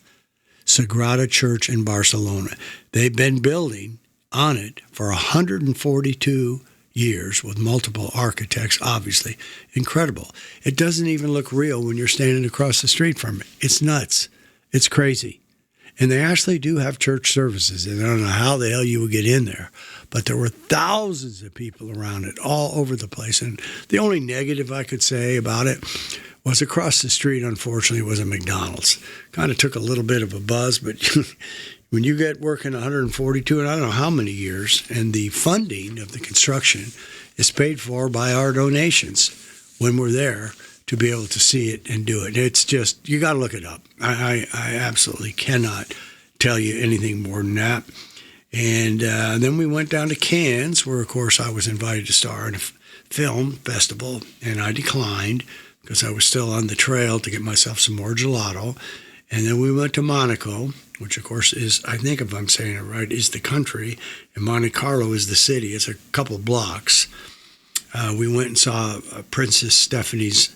Sagrada Church in Barcelona. They've been building on it for 142 years with multiple architects, obviously. Incredible. It doesn't even look real when you're standing across the street from it. It's nuts. It's crazy. And they actually do have church services, and I don't know how the hell you would get in there. But there were thousands of people around it, all over the place. And the only negative I could say about it was across the street, unfortunately, was a McDonald's. Kind of took a little bit of a buzz, but when you get working 142, and I don't know how many years, and the funding of the construction is paid for by our donations when we're there, to be able to see it and do it. It's just, you got to look it up. I absolutely cannot tell you anything more than that. And then we went down to Cannes, where, of course, I was invited to star in a film festival, and I declined because I was still on the trail to get myself some more gelato. And then we went to Monaco, which, of course, is, I think if I'm saying it right, is the country, and Monte Carlo is the city. It's a couple blocks. We went and saw Princess Stephanie's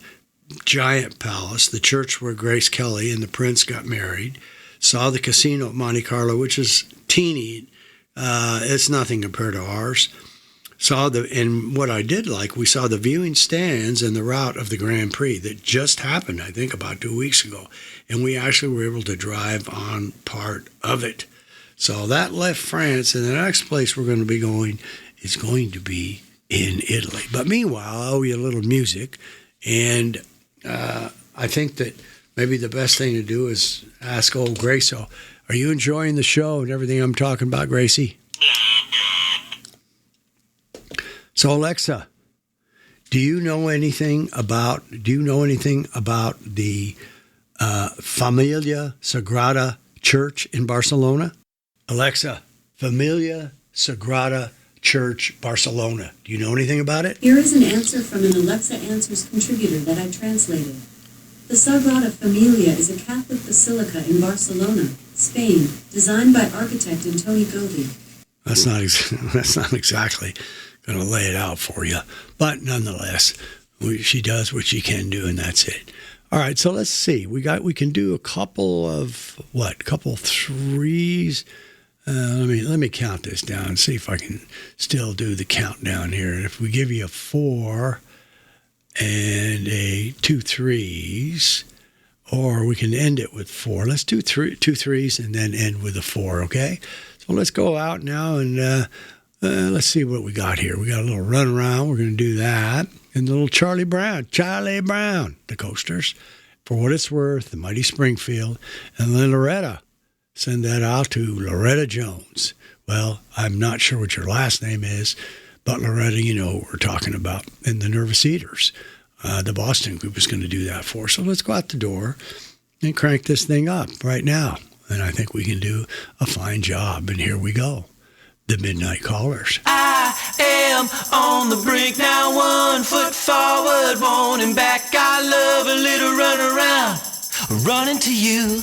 giant palace, the church where Grace Kelly and the prince got married, saw the casino at Monte Carlo, which is teeny. It's nothing compared to ours. And what I did like, we saw the viewing stands and the route of the Grand Prix that just happened, I think, about 2 weeks ago. And we actually were able to drive on part of it. So that left France, and the next place we're going to be going is going to be in Italy. But meanwhile, I owe you a little music, and I think that maybe the best thing to do is ask old Grace. So, are you enjoying the show and everything I'm talking about, Gracie? So, Alexa, do you know anything about the Familia Sagrada Church in Barcelona? Alexa, Familia Sagrada Church, Barcelona. Do you know anything about it? Here is an answer from an Alexa Answers contributor that I translated. The Sagrada Familia is a Catholic basilica in Barcelona, Spain, designed by architect Antoni Gaudí. That's not exactly going to lay it out for you, but nonetheless, she does what she can do, and that's it. All right, so let's see. We can do a couple of threes. Let me count this down and see if I can still do the countdown here. And if we give you a 4 and two threes, or we can end it with 4. Let's do two threes and then end with a 4, okay? So let's go out now and let's see what we got here. We got a little run around. We're going to do that. And the little Charlie Brown, the Coasters, For What It's Worth, the Mighty Springfield, and then Loretta. Send that out to Loretta Jones. Well, I'm not sure what your last name is, but Loretta, you know what we're talking about. And the Nervous Eaters. The Boston group is going to do that for us. So let's go out the door and crank this thing up right now. And I think we can do a fine job. And here we go. The Midnight Callers. I am on the brink now, 1 foot forward, 1 back. I love a little run around, running to you.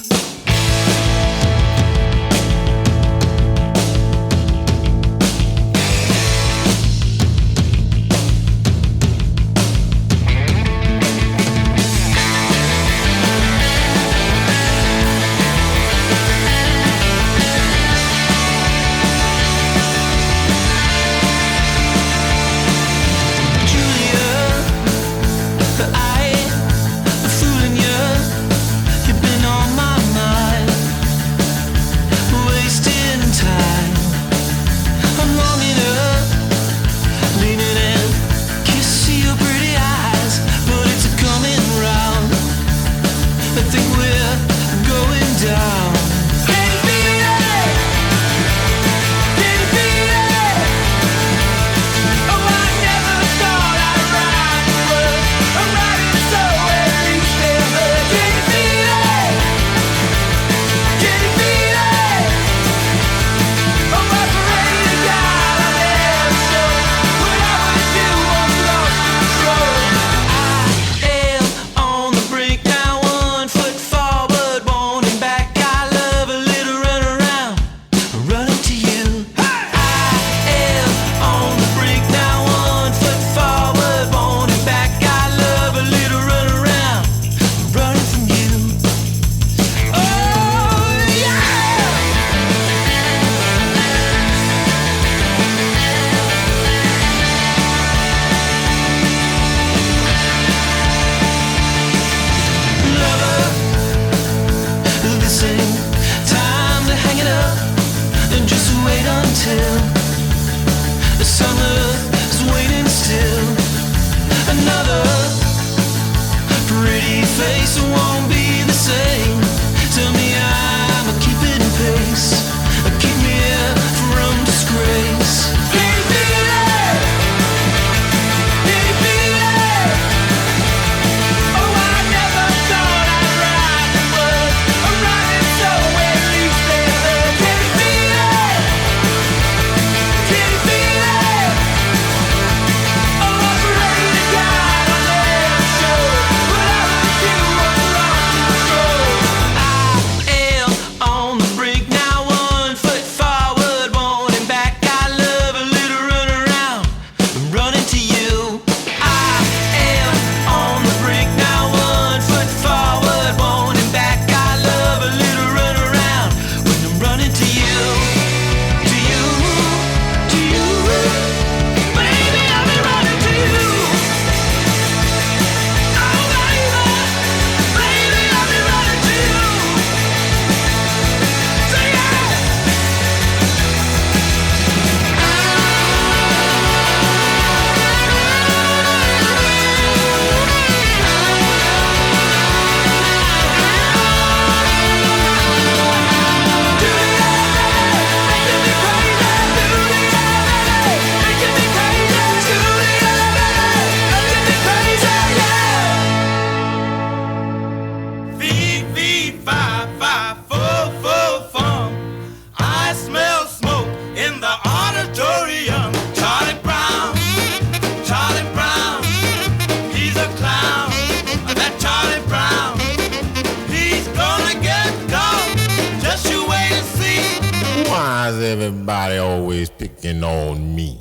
Why's everybody always picking on me?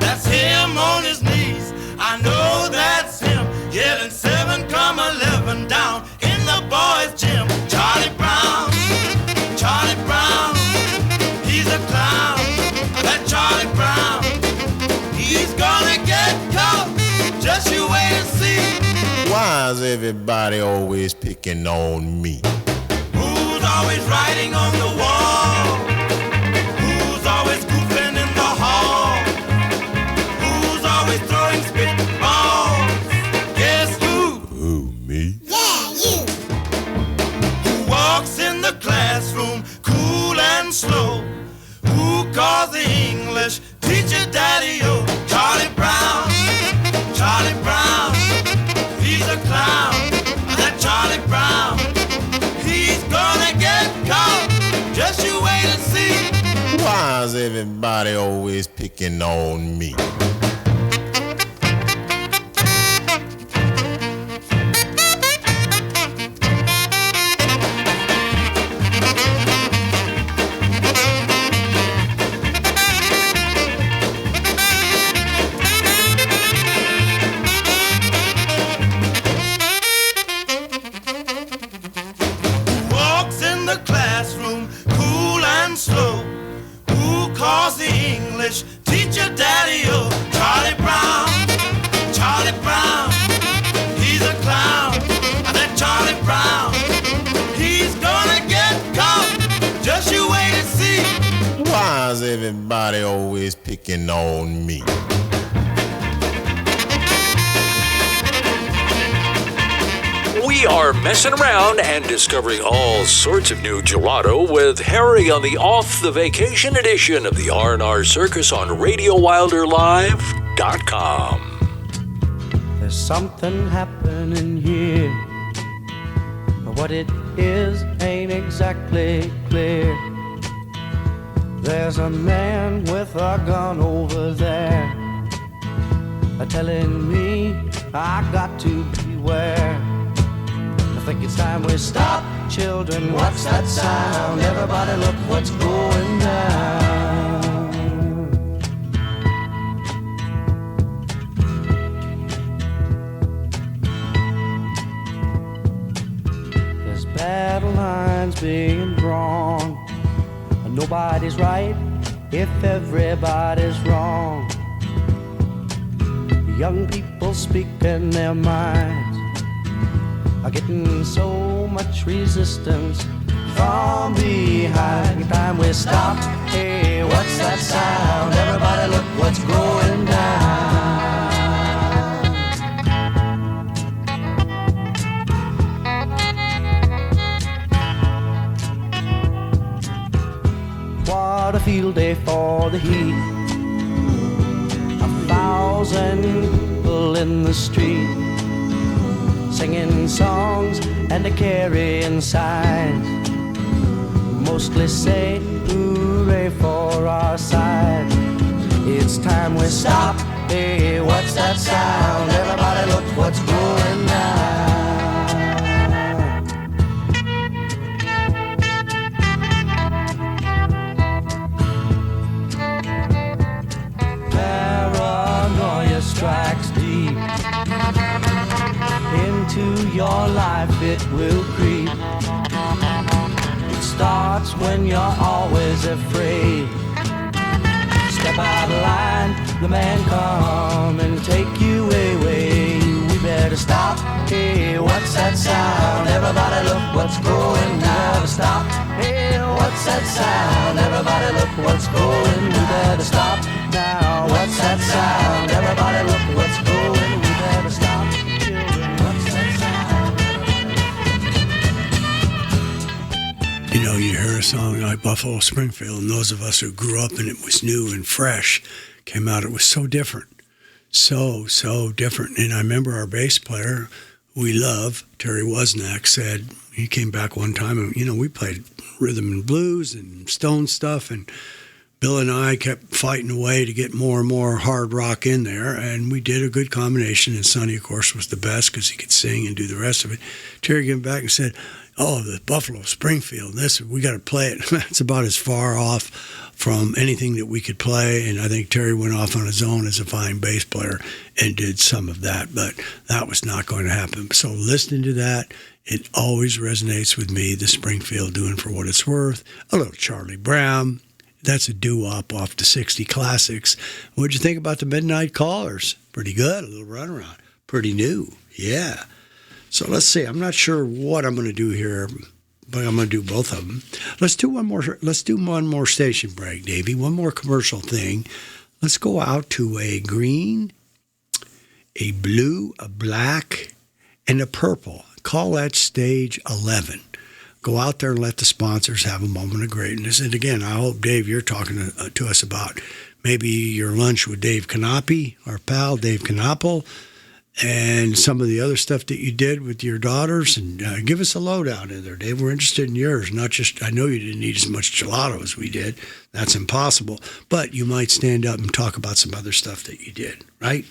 That's him on his knees. I know that's him. Yelling 7, 11 down in the boys' gym. Charlie Brown, Charlie Brown, he's a clown. That Charlie Brown, he's gonna get caught. Just you wait and see. Why's everybody always picking on me? Who's always writing on the wall? Who's always goofing in the hall? Who's always throwing spitballs? Guess who? Who, me? Yeah, you. Who walks in the classroom cool and slow? Who calls the English teacher daddy-o? Charlie Brown, Charlie Brown, he's a clown. That Charlie Brown, he's gonna get caught. Just you wait and see. Why's everybody always picking on me? Walks in the classroom cool and slow. Who calls the English teacher daddy-o? Charlie Brown, Charlie Brown, he's a clown. That Charlie Brown, he's gonna get caught. Just you wait and see. Why's everybody always picking on me? We are messing around and discovering all sorts of new gelato with Harry on the Off the Vacation edition of the R&R Circus on RadioWilderLive.com. There's something happening here, but what it is ain't exactly clear. There's a man with a gun over there, telling me I got to beware. I think it's time we stop, children. What's that sound? Everybody look what's going down. There's battle lines being drawn. Nobody's right if everybody's wrong. Young people speaking their minds are getting so much resistance from behind. Every time we stop, hey, what's that sound? Everybody look what's going down. What a field day for the heat. 1,000 people in the street, singing songs and carrying signs, mostly say hooray for our side. It's time we stop, hey, what's that sound? Everybody look what's going down. Paranoia strikes deep into your life, it will creep. It starts when you're always afraid. Step out of line, the man come and take you away. We better stop, hey, what's that sound? Everybody look what's going down. Stop, hey, what's that sound? Everybody look what's going. We better stop now, what's that sound? Everybody look what's going. We better stop, children, what's that sound? You know, you hear a song like Buffalo Springfield, and those of us who grew up and it was new and fresh came out, it was so different. So different. And I remember our bass player, we love, Terry Wozniak, said, he came back one time and, you know, we played rhythm and blues and Stone stuff, and Bill and I kept fighting away to get more and more hard rock in there, and we did a good combination, and Sonny, of course, was the best because he could sing and do the rest of it. Terry came back and said, oh, the Buffalo Springfield, we got to play it. It's about as far off from anything that we could play, and I think Terry went off on his own as a fine bass player and did some of that, but that was not going to happen. So listening to that, it always resonates with me, the Springfield Doing For What It's Worth, a little Charlie Brown. That's a doo-wop off the 60 classics. What'd you think about the Midnight Callers? Pretty good, a little runaround. Pretty new, yeah. So let's see. I'm not sure what I'm going to do here, but I'm going to do both of them. Let's do one more station break, Davey. One more commercial thing. Let's go out to a green, a blue, a black, and a purple. Call that stage 11. Go out there and let the sponsors have a moment of greatness. And again, I hope, Dave, you're talking to us about maybe your lunch with Dave Canopi, our pal, Dave Canopel, and some of the other stuff that you did with your daughters. And give us a lowdown in there, Dave. We're interested in yours. Not just, I know you didn't eat as much gelato as we did. That's impossible. But you might stand up and talk about some other stuff that you did, right?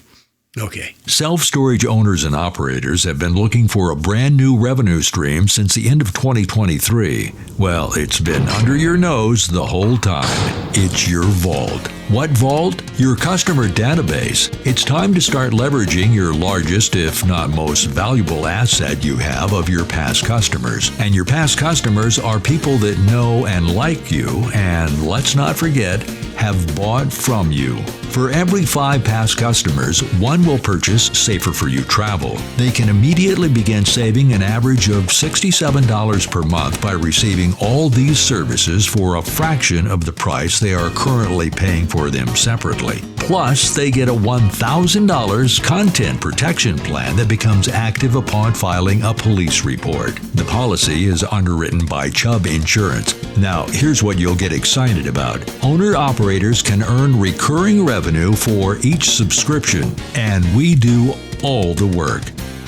Okay. Self-storage owners and operators have been looking for a brand new revenue stream since the end of 2023. Well, it's been under your nose the whole time. It's your vault. What vault? Your customer database. It's time to start leveraging your largest, if not most valuable asset you have of your past customers. And your past customers are people that know and like you, and let's not forget, have bought from you. For every 5 past customers, 1 will purchase Safer For You travel. They can immediately begin saving an average of $67 per month by receiving all these services for a fraction of the price they are currently paying for them separately. Plus, they get a $1,000 content protection plan that becomes active upon filing a police report. The policy is underwritten by Chubb Insurance. Now, here's what you'll get excited about. Owner-operators can earn recurring revenue for each subscription, and we do all the work.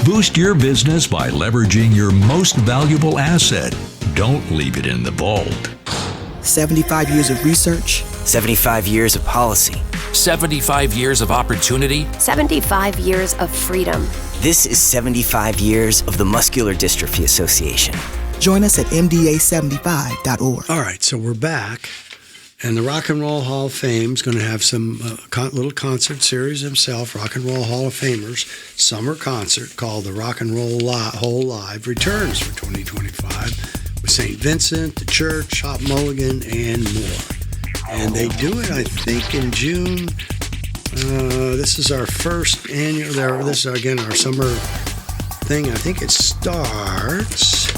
Boost your business by leveraging your most valuable asset. Don't leave it in the vault. 75 years of research. 75 years of policy. 75 years of opportunity. 75 years of freedom. This is 75 years of the Muscular Dystrophy Association. Join us at mda75.org. All right, so we're back. And the Rock and Roll Hall of Fame is going to have some little concert series himself, Rock and Roll Hall of Famers summer concert called the Rock and Roll Hole Live returns for 2025 with St. Vincent, the Church, Hop Mulligan, and more. And they do it, I think, in June. This is our first annual. This is, again, our summer thing. I think it starts.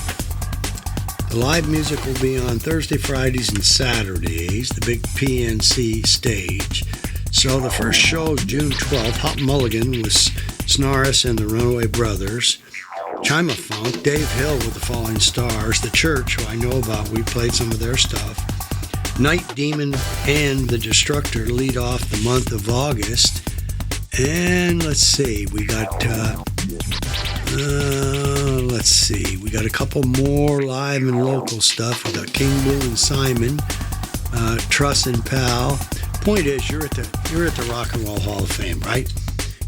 The live music will be on Thursday, Fridays, and Saturdays, the big PNC stage. So the first show is June 12th, Hop Mulligan with Snaris and the Runaway Brothers. Chima Funk, Dave Hill with the Falling Stars, The Church, who I know about, we played some of their stuff. Night Demon and The Destructor lead off the month of August. And let's see, we got a couple more live and local stuff. We got King Blue and Simon, Truss and Pal. Point is, you're at the Rock and Roll Hall of Fame, right?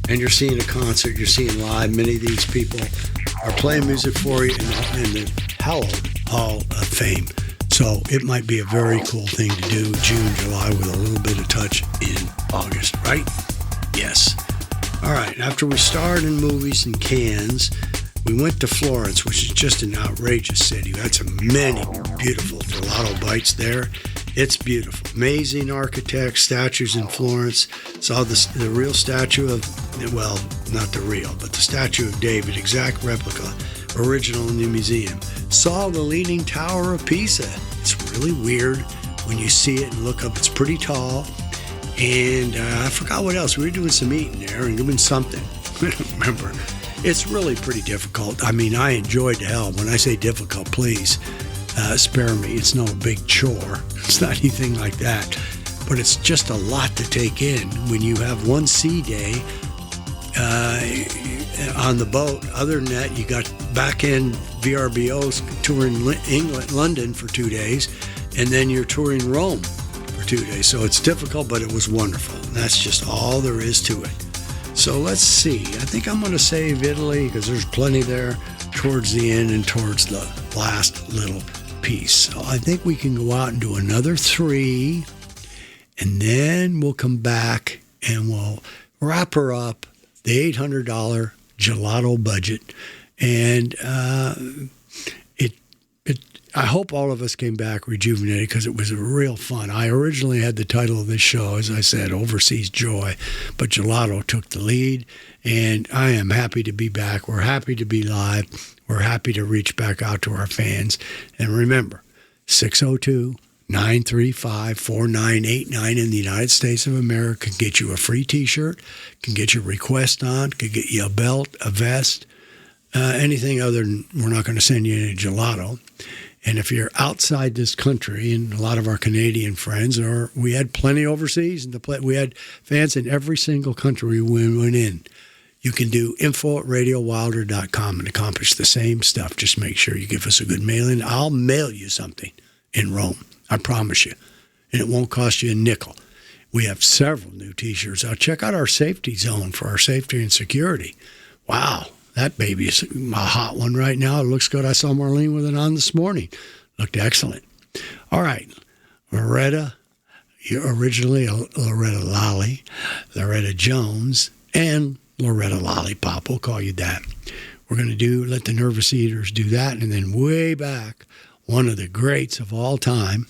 And you're seeing a concert, you're seeing live. Many of these people are playing music for you in the hallowed Hall of Fame. So it might be a very cool thing to do June, July with a little bit of touch in August, right? Yes. All right, after we starred in movies and cans, we went to Florence, which is just an outrageous city. We had so many beautiful gelato bites there. It's beautiful. Amazing architects, statues in Florence. Saw the real statue of, well, not the real, but the statue of David, exact replica, original in the museum. Saw the Leaning Tower of Pisa. It's really weird when you see it and look up. It's pretty tall. And I forgot what else. We were doing some eating there and doing something. I don't remember. It's really pretty difficult. I mean, I enjoyed hell. When I say difficult, please spare me. It's no big chore. It's not anything like that. But it's just a lot to take in when you have one sea day on the boat. Other than that, you got back-end VRBOs touring England, London for 2 days, and then you're touring Rome for 2 days. So it's difficult, but it was wonderful. And that's just all there is to it. So let's see. I think I'm going to save Italy because there's plenty there. towards the end and towards the last little piece. So I think we can go out and do another 3, and then we'll come back and we'll wrap her up, the $800 gelato budget. And I hope all of us came back rejuvenated because it was real fun. I originally had the title of this show, as I said, Overseas Joy, but Gelato took the lead, and I am happy to be back. We're happy to be live. We're happy to reach back out to our fans. And remember, 602-935-4989 in the United States of America can get you a free T-shirt, can get your request on, can get you a belt, a vest, anything other than we're not going to send you any gelato. And if you're outside this country, and a lot of our Canadian friends, or we had plenty overseas, and we had fans in every single country we went in. You can do info@radiowilder.com and accomplish the same stuff. Just make sure you give us a good mailing. I'll mail you something in Rome. I promise you. And it won't cost you a nickel. We have several new T-shirts out. Check out our safety zone for our safety and security. Wow. That baby is a hot one right now. It looks good. I saw Marlene with it on this morning. Looked excellent. All right. Loretta, you're originally Loretta Lolly, Loretta Jones, and Loretta Lollipop. We'll call you that. We're going to let the Nervous Eaters do that. And then way back, one of the greats of all time,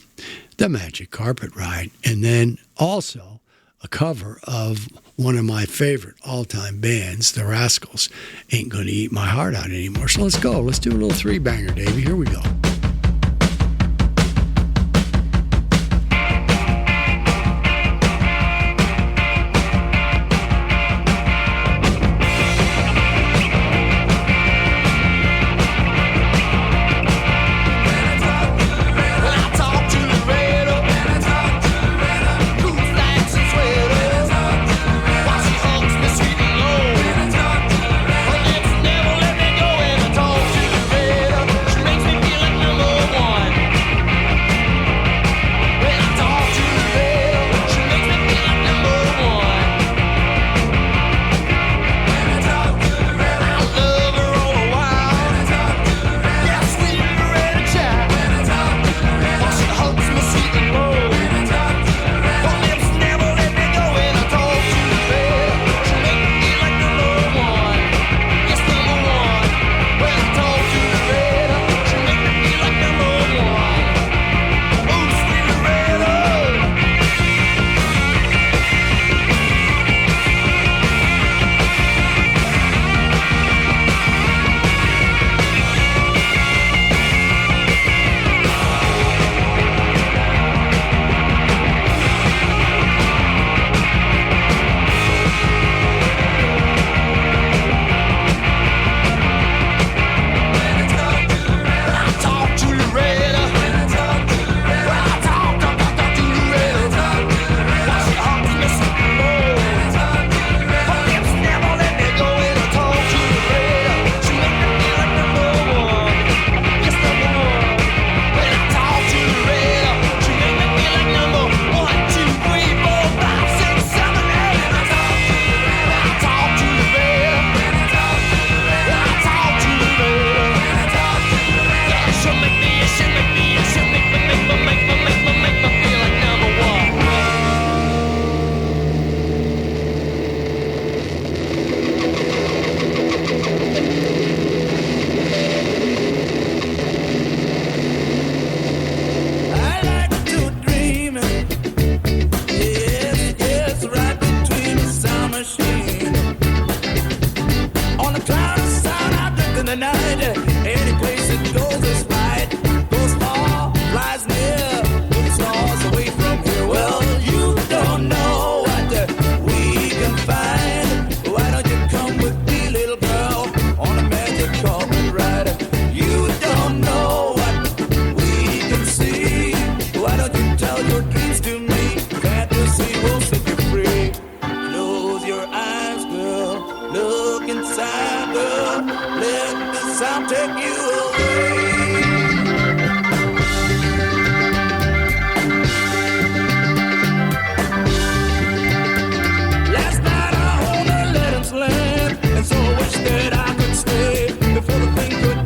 the Magic Carpet Ride. And then also a cover of one of my favorite all-time bands, the Rascals, Ain't Gonna Eat My Heart Out Anymore. So let's go. Let's do a little 3-banger, Davey. Here we go. That I could stay before the thing could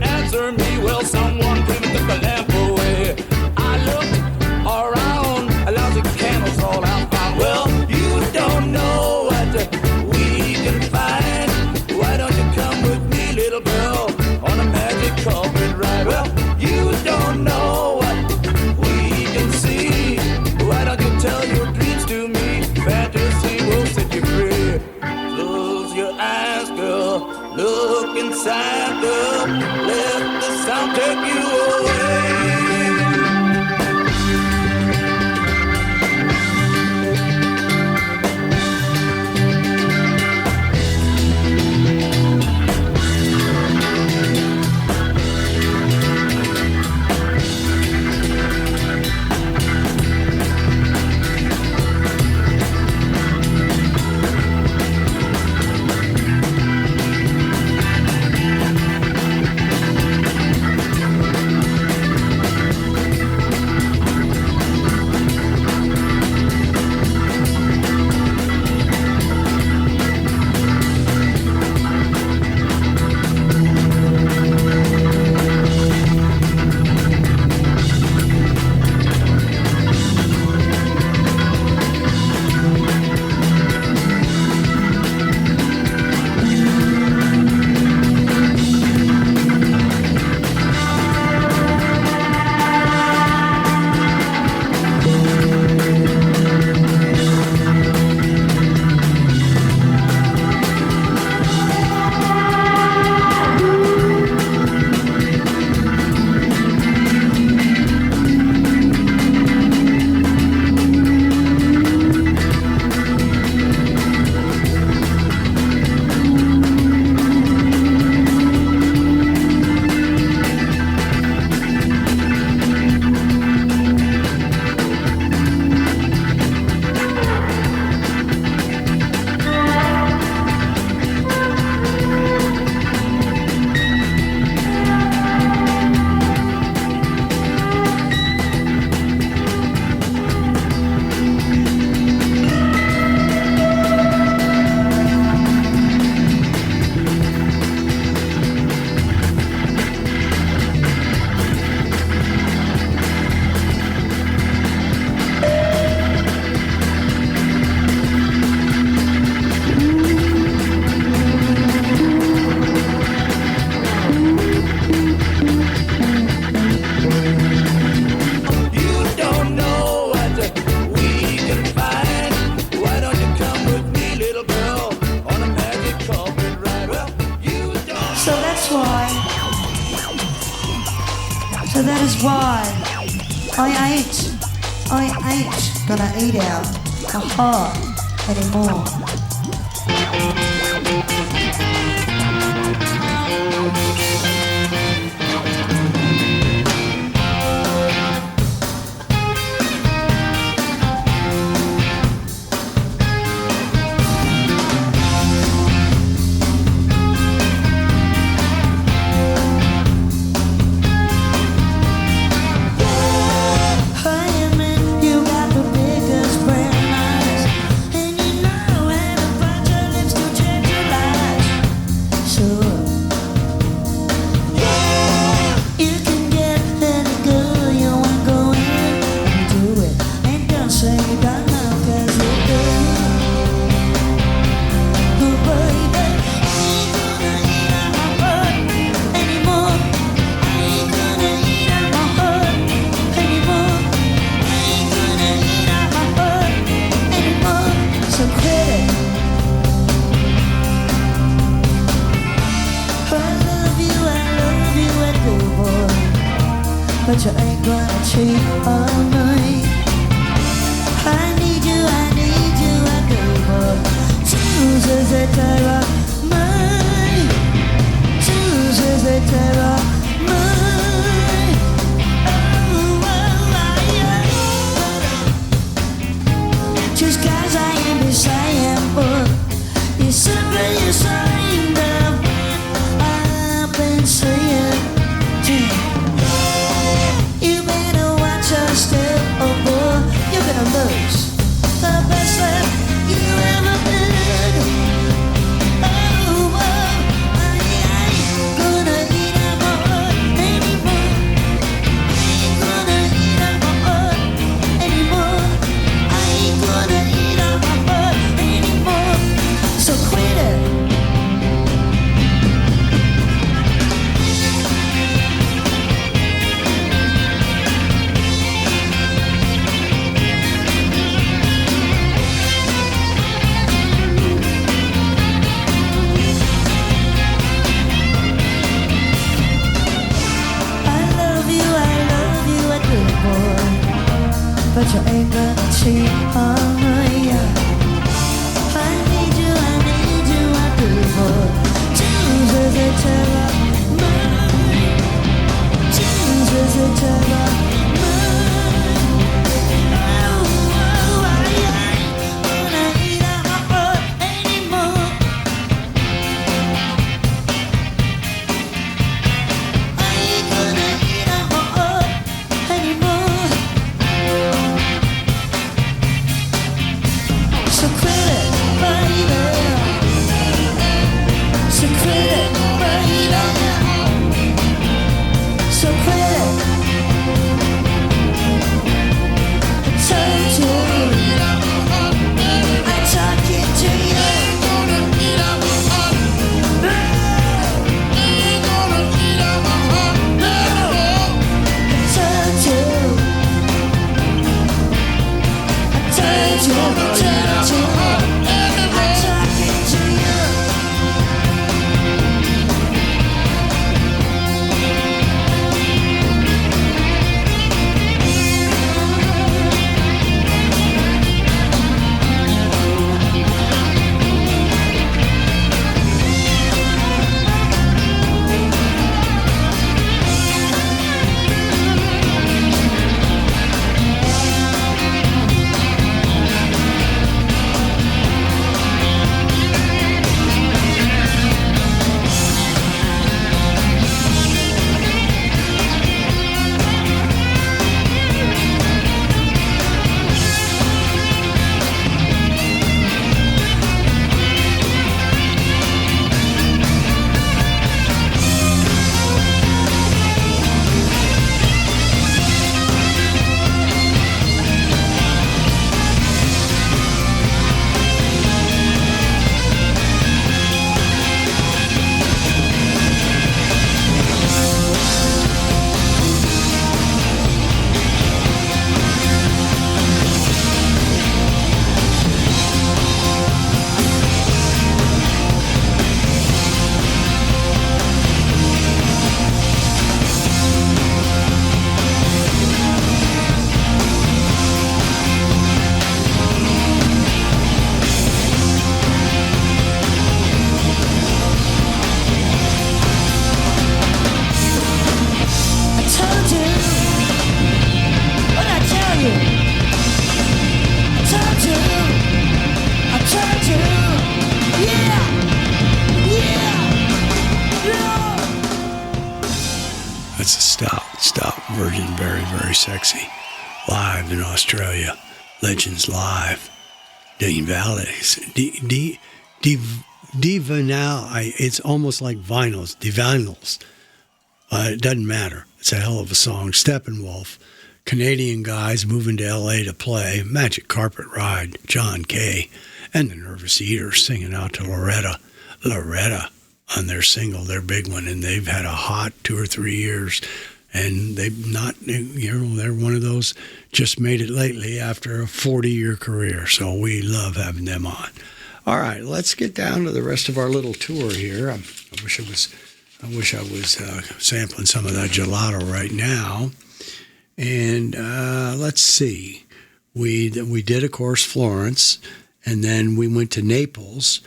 why I ain't gonna eat out my heart anymore. But you ain't gonna cheat on me. I need you, I do, but chooses a terror, me. Chooses a terror, me. Just cause I ain't beside but you simply you're saying that I've been saying. Step, oh boy, you're gonna lose the best that you ever been. Oh, I ain't gonna eat out my heart anymore. I ain't gonna eat out my heart anymore. I ain't gonna eat out my heart anymore. So quit it. But you ain't gonna cheat on me. I need you, I do, boy. Jesus, a terror, mine. Jesus, a terror, mine. Oh, I ain't gonna eat out my heart anymore. I ain't gonna eat out my heart anymore. So quit it, baby. So quit it, baby. So quit it. That's a stout version, very, very sexy. Live in Australia. Legends Live. Dean Valleys. D-vinyl. It's almost like vinyls. D-vinyls. It doesn't matter. It's a hell of a song. Steppenwolf. Canadian guys moving to L.A. to play. Magic Carpet Ride. John Kay. And the Nervous Eaters singing out to Loretta on their single, their big one. And they've had a hot 2 or 3 years. And they've not, they're one of those just made it lately after a 40-year career. So we love having them on. All right, let's get down to the rest of our little tour here. I wish I was sampling some of that gelato right now. And let's see. We did, of course, Florence, and then we went to Naples.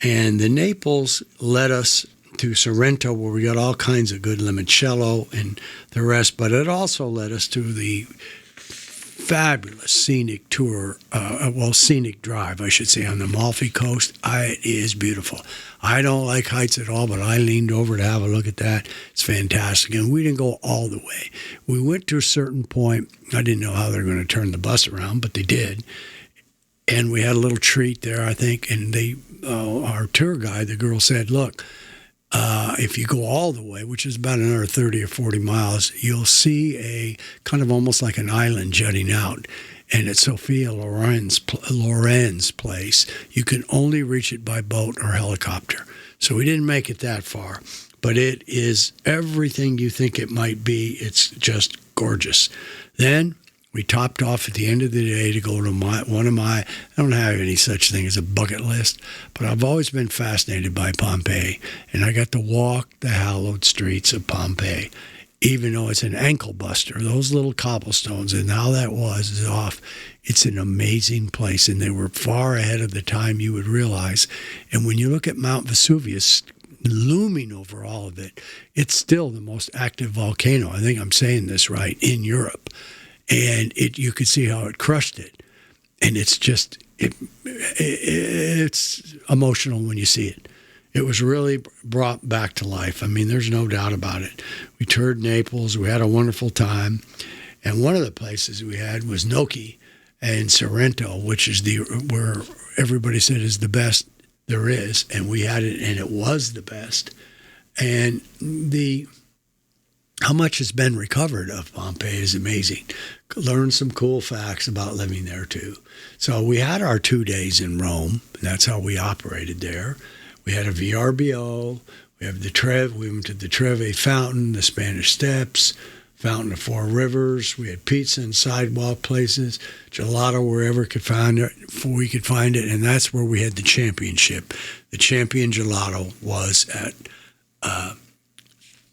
And the Naples led us to Sorrento, where we got all kinds of good limoncello and the rest, but it also led us to the fabulous scenic tour, scenic drive, I should say, on the Amalfi Coast. It is beautiful. I don't like heights at all, but I leaned over to have a look at that. It's fantastic. And we didn't go all the way. We went to a certain point. I didn't know how they were going to turn the bus around, but they did. And we had a little treat there, I think, and our tour guide, the girl said, look, if you go all the way, which is about another 30 or 40 miles, you'll see a kind of almost like an island jutting out. And it's Sophia Loren's place. You can only reach it by boat or helicopter. So we didn't make it that far. But it is everything you think it might be. It's just gorgeous. Then we topped off at the end of the day to go to I don't have any such thing as a bucket list, but I've always been fascinated by Pompeii, and I got to walk the hallowed streets of Pompeii, even though it's an ankle buster. Those little cobblestones and how that is off. It's an amazing place, and they were far ahead of the time you would realize. And when you look at Mount Vesuvius looming over all of it, it's still the most active volcano, I think I'm saying this right, in Europe. And you could see how it crushed it. And it's just, it's emotional when you see it. It was really brought back to life. I mean, there's no doubt about it. We toured Naples. We had a wonderful time. And one of the places we had was Gnocchi and Sorrento, which is where everybody said is the best there is. And we had it, and it was the best. And how much has been recovered of Pompeii is amazing. Learned some cool facts about living there, too. So we had our 2 days in Rome, and that's how we operated there. We had a VRBO. We have the Trevi. We went to the Trevi Fountain, the Spanish Steps, Fountain of Four Rivers. We had pizza and sidewalk places, gelato wherever we could find it, and that's where we had the championship. The champion gelato was at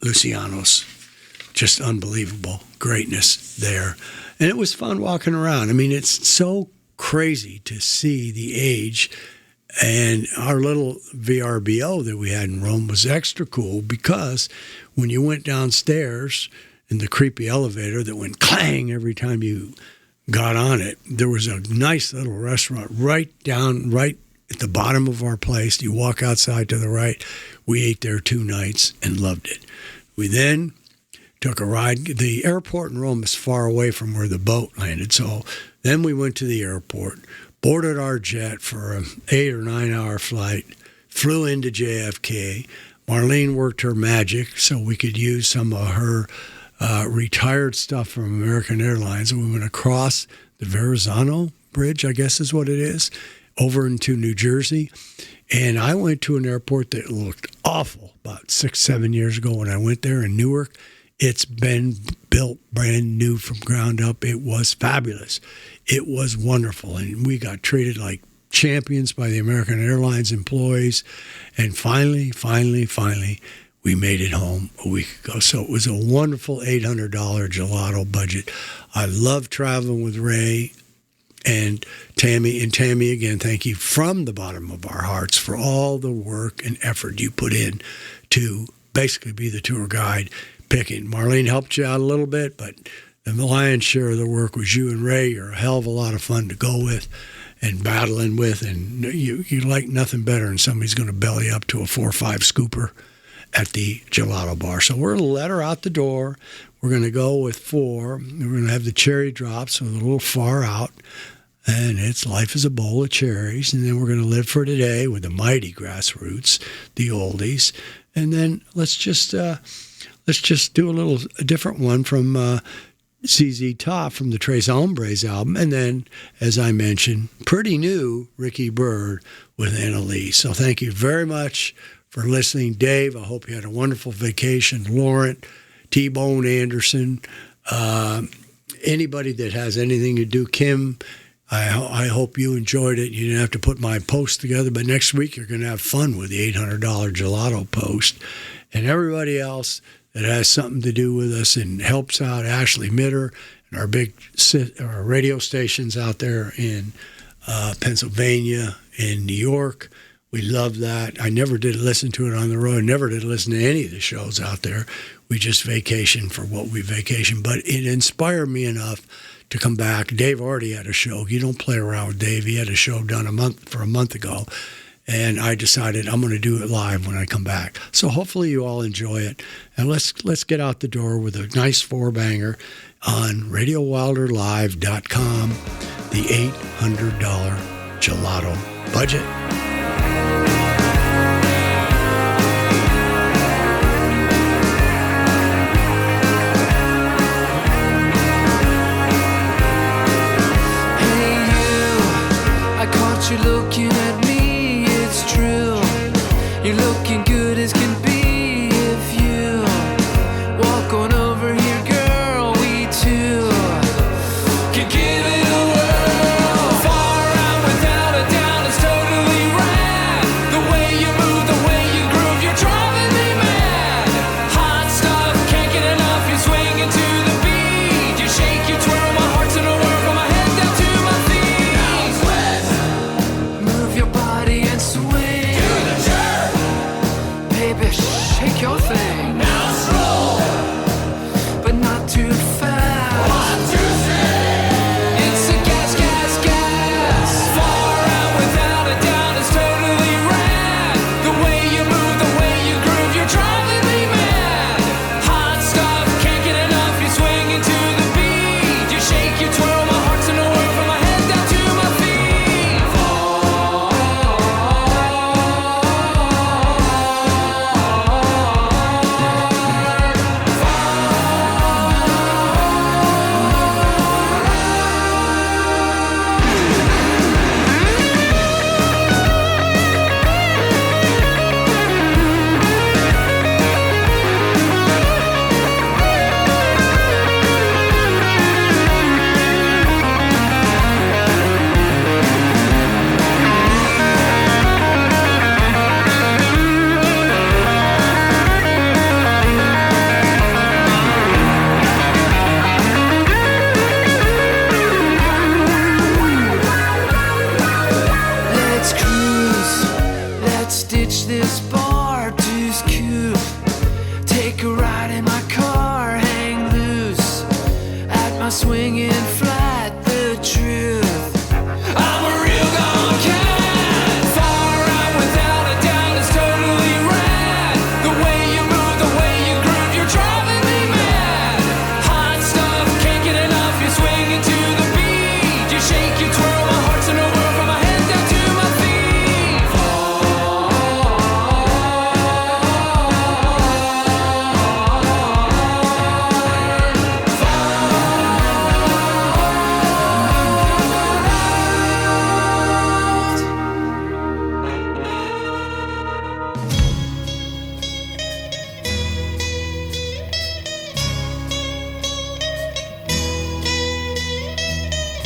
Luciano's. Just unbelievable greatness there. And it was fun walking around. I mean, it's so crazy to see the age. And our little VRBO that we had in Rome was extra cool because when you went downstairs in the creepy elevator that went clang every time you got on it, there was a nice little restaurant right at the bottom of our place. You walk outside to the right. We ate there 2 nights and loved it. We then took a ride. The airport in Rome is far away from where the boat landed. So then we went to the airport, boarded our jet for an 8 or 9 hour flight, flew into JFK. Marlene worked her magic so we could use some of her retired stuff from American Airlines. We went across the Verrazano Bridge, I guess is what it is, over into New Jersey. And I went to an airport that looked awful about 6-7 years ago when I went there in Newark. It's been built brand new from ground up. It was fabulous. It was wonderful. And we got treated like champions by the American Airlines employees. And finally, we made it home a week ago. So it was a wonderful $800 gelato budget. I love traveling with Ray and Tammy. And Tammy, again, thank you from the bottom of our hearts for all the work and effort you put in to basically be the tour guide. Picking. Marlene helped you out a little bit, but the lion's share of the work was you and Ray. You're a hell of a lot of fun to go with and battling with, and you like nothing better than somebody's going to belly up to a 4 or 5 scooper at the Gelato bar. So we're going to let her out the door. We're going to go with 4. We're going to have the cherry drops with a little far out, and it's life is a bowl of cherries. And then we're going to live for today with the mighty Grassroots, the oldies, and then let's just do a different one from ZZ Top from the Tres Hombres album, and then, as I mentioned, pretty new Ricky Byrd with Annalise. So thank you very much for listening. Dave, I hope you had a wonderful vacation. Laurent, T-Bone Anderson, anybody that has anything to do, Kim, I hope you enjoyed it. You didn't have to put my post together, but next week you're going to have fun with the $800 Gelato post. And everybody else that has something to do with us and helps out, Ashley Mitter and our radio stations out there in Pennsylvania, in New York. We love that. I never did listen to it on the road. Never did listen to any of the shows out there. We just vacation for what we vacation. But it inspired me enough to come back. Dave already had a show. You don't play around with Dave. He had a show done a month ago. And I decided I'm going to do it live when I come back. So hopefully you all enjoy it. And let's get out the door with a nice 4-banger on RadioWilderLive.com, the $800 Gelato budget. Hey you, I caught you looking at me, it's true. You're looking good as can be. If you walk on over here, girl, we too could give it a whirl. Far out without a doubt, it's totally rad. The way you move, the way you groove, you're driving me mad. Hot stuff, can't get enough, you're swinging to the beat. You shake, you twirl, my heart's in a whirl, from my head down to my feet. Now twist, move your body and swing. Do the jerk, baby, shake your thing. Now slow, but not too fast. 1, 2, 3. It's a gas, gas, gas. Far out without a doubt, it's totally rad. The way you move, the way you groove, you're driving me mad. Hot stuff, can't get enough, you're swinging to the beat. You shake, you twirl, my heart's in a whirl, from my head down to my feet. Let's cruise, let's ditch this bar, deuce coupe. Take a ride in my car, hang loose at my swinging flat, the truth. I'm a real gone cat. Far out without a doubt, it's totally rad. The way you move, the way you groove, you're driving me mad. Hot stuff, can't get enough, you're swinging to the beat. You shake, you twirl, my heart's in a whirl, from my head down to my feet.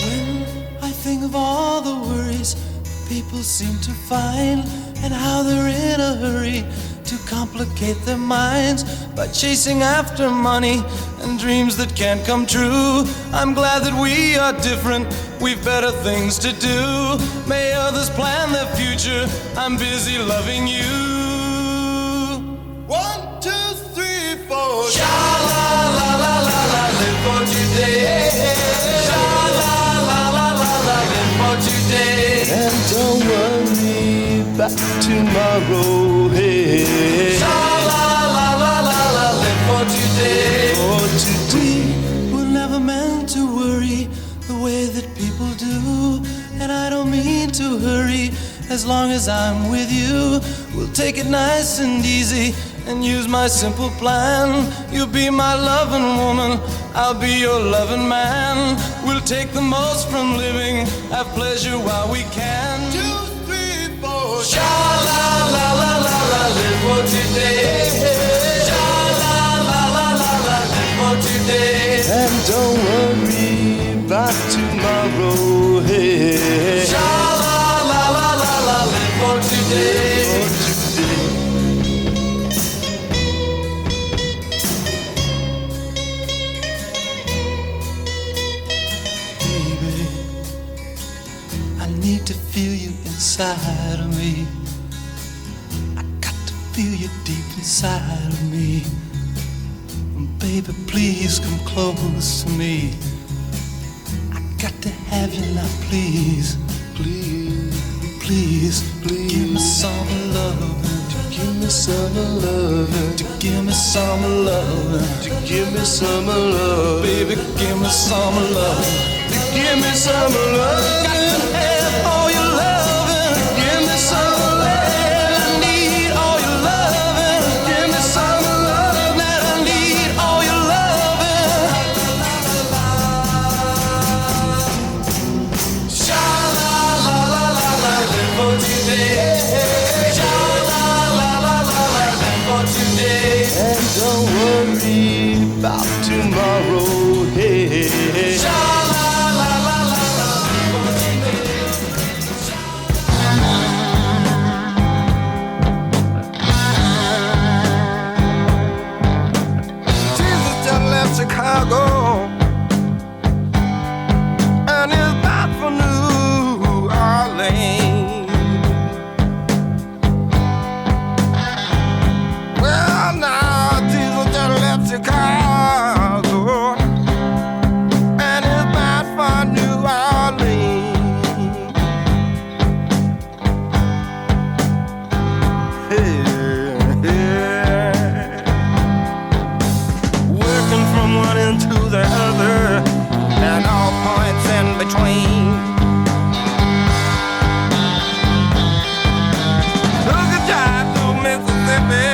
When I think of all the worries people seem to find, and how they're in a hurry to complicate their minds by chasing after money and dreams that can't come true, I'm glad that we are different, we've better things to do. May others plan their future, I'm busy loving you. 1, 2, 3, 4. Sha la la la la la, live for today. for today. And don't worry about tomorrow. Hey. Sha la la la la la, live for today. For today, we're never meant to worry the way that people do. And I don't mean to hurry. As long as I'm with you, we'll take it nice and easy and use my simple plan. You'll be my loving woman, I'll be your loving man. We'll take the most from living, have pleasure while we can. 2, 3, 4. Sha la la la la la, live for today. Sha la la la la la, live for today. And don't worry about tomorrow. Hey. Sha la la la la la, live for today. To feel you inside of me, I got to feel you deep inside of me. Baby, please come close to me. I got to have you now, please. Please, please, please. Give me some love. Give me some love. To give me some love. To give me some love. Baby, give me some love. To give me some love. Got to have all your loving. Give me some love. I need all your loving. Give me some love. That I need all your loving. Sha la la la la la, live for today. Sha la la la la la, live for today. And don't worry about tomorrow. Hey. Sha la la la la la, live for today. Jesus just left Chicago and is bound for New Orleans. Well, now Jesus just left Chicago and is bound for New Orleans. Hey, yeah. Working from one end to the other and all points in between. Took a drive through Mississippi.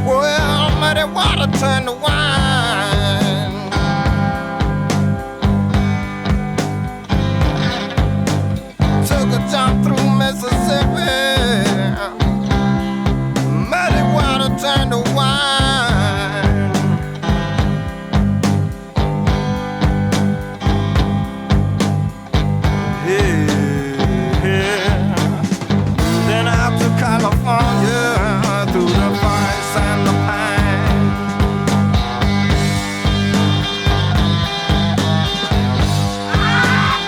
Well, muddy water turned to wine. Took a jump through Mississippi. Muddy water turned to wine. Then out to California, through the forest and the pine.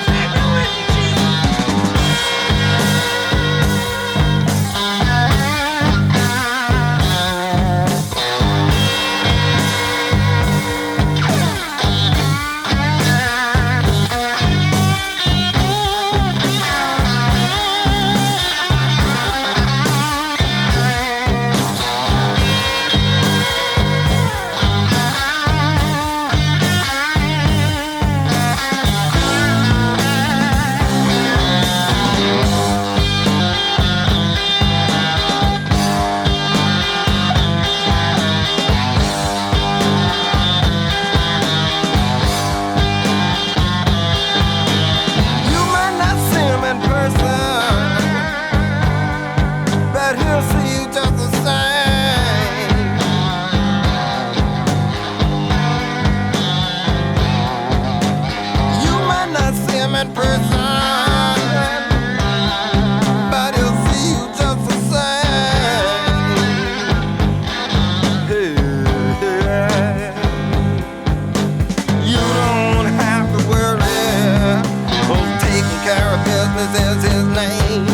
Take me with you, You might not see him in person, but he'll see you just the same. You might not see him in person, but he'll see you just the same. Hey, you don't have to worry, 'cause taking care of business is his name.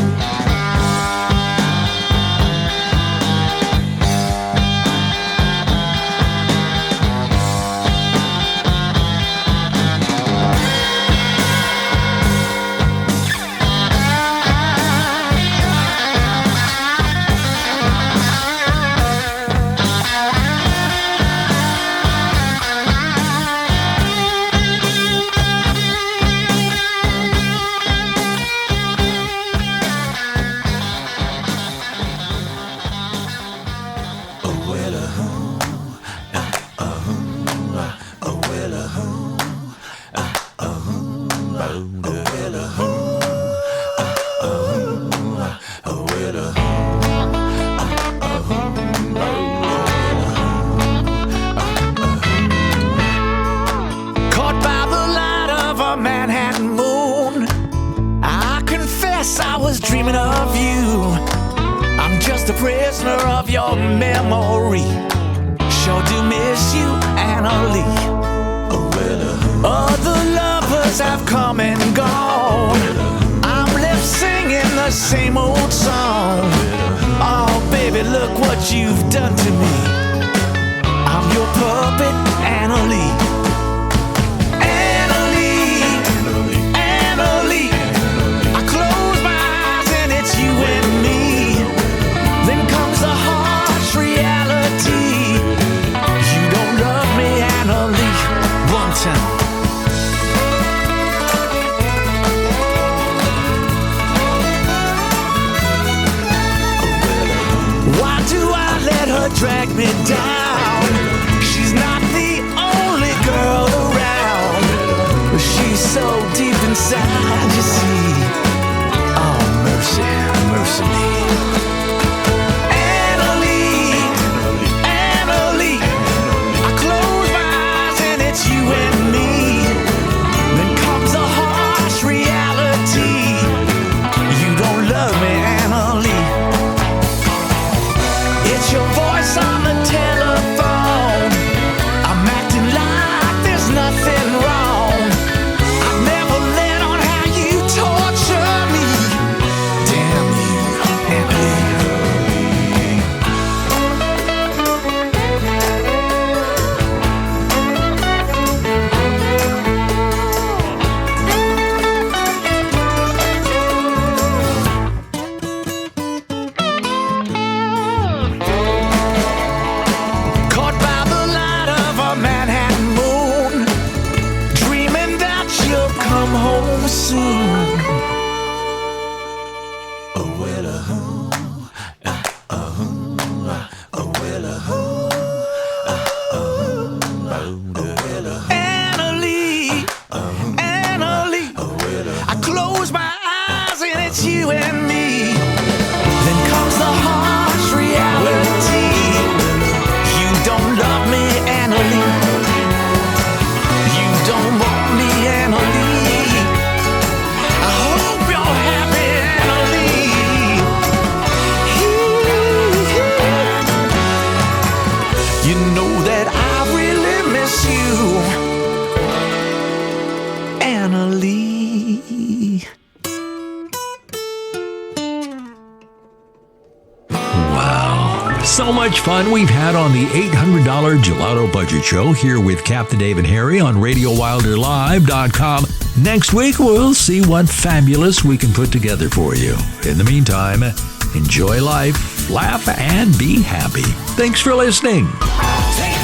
Caught by the light of a Manhattan moon, I confess I was dreaming of you. I'm just a prisoner of your memory. Sure do miss you, Anna Lee. Other lovers have come and gone. I'm left singing the same old song. Oh, baby, look what you've done to me. I'm your puppet, Anna Lee. Anna Lee, Anna Lee. I close my eyes and it's you and me. Then comes the harsh reality. You don't love me, Anna Lee. One time. Why do I let her drag me down? She's not the only girl around. She's so deep inside, you see. Oh, mercy, mercy me. Anna Lee, Anna Lee. I close my eyes and it's you and me. Then comes the harsh reality. You don't love me, Anna Lee. It's your voice on the telephone. I'm acting like there's nothing wrong. I've never let on how you torture me. Damn you, Emily. Caught by the light of a Manhattan moon, dreaming that you'll come home soon. Oh, well, Anna Lee, Anna Lee. I close my eyes and it's you and me. Then comes the harsh reality. You don't love me, Anna Lee. You don't want me, Anna Lee. I hope you're happy, Anna Lee. You know that I really miss you, Anna Lee. Wow. So much fun we've had on the $800 Gelato Budget Show here with Captain Dave and Harry on RadioWilderLive.com. Next week, we'll see what fabulous we can put together for you. In the meantime, enjoy life, laugh, and be happy. Thanks for listening. Take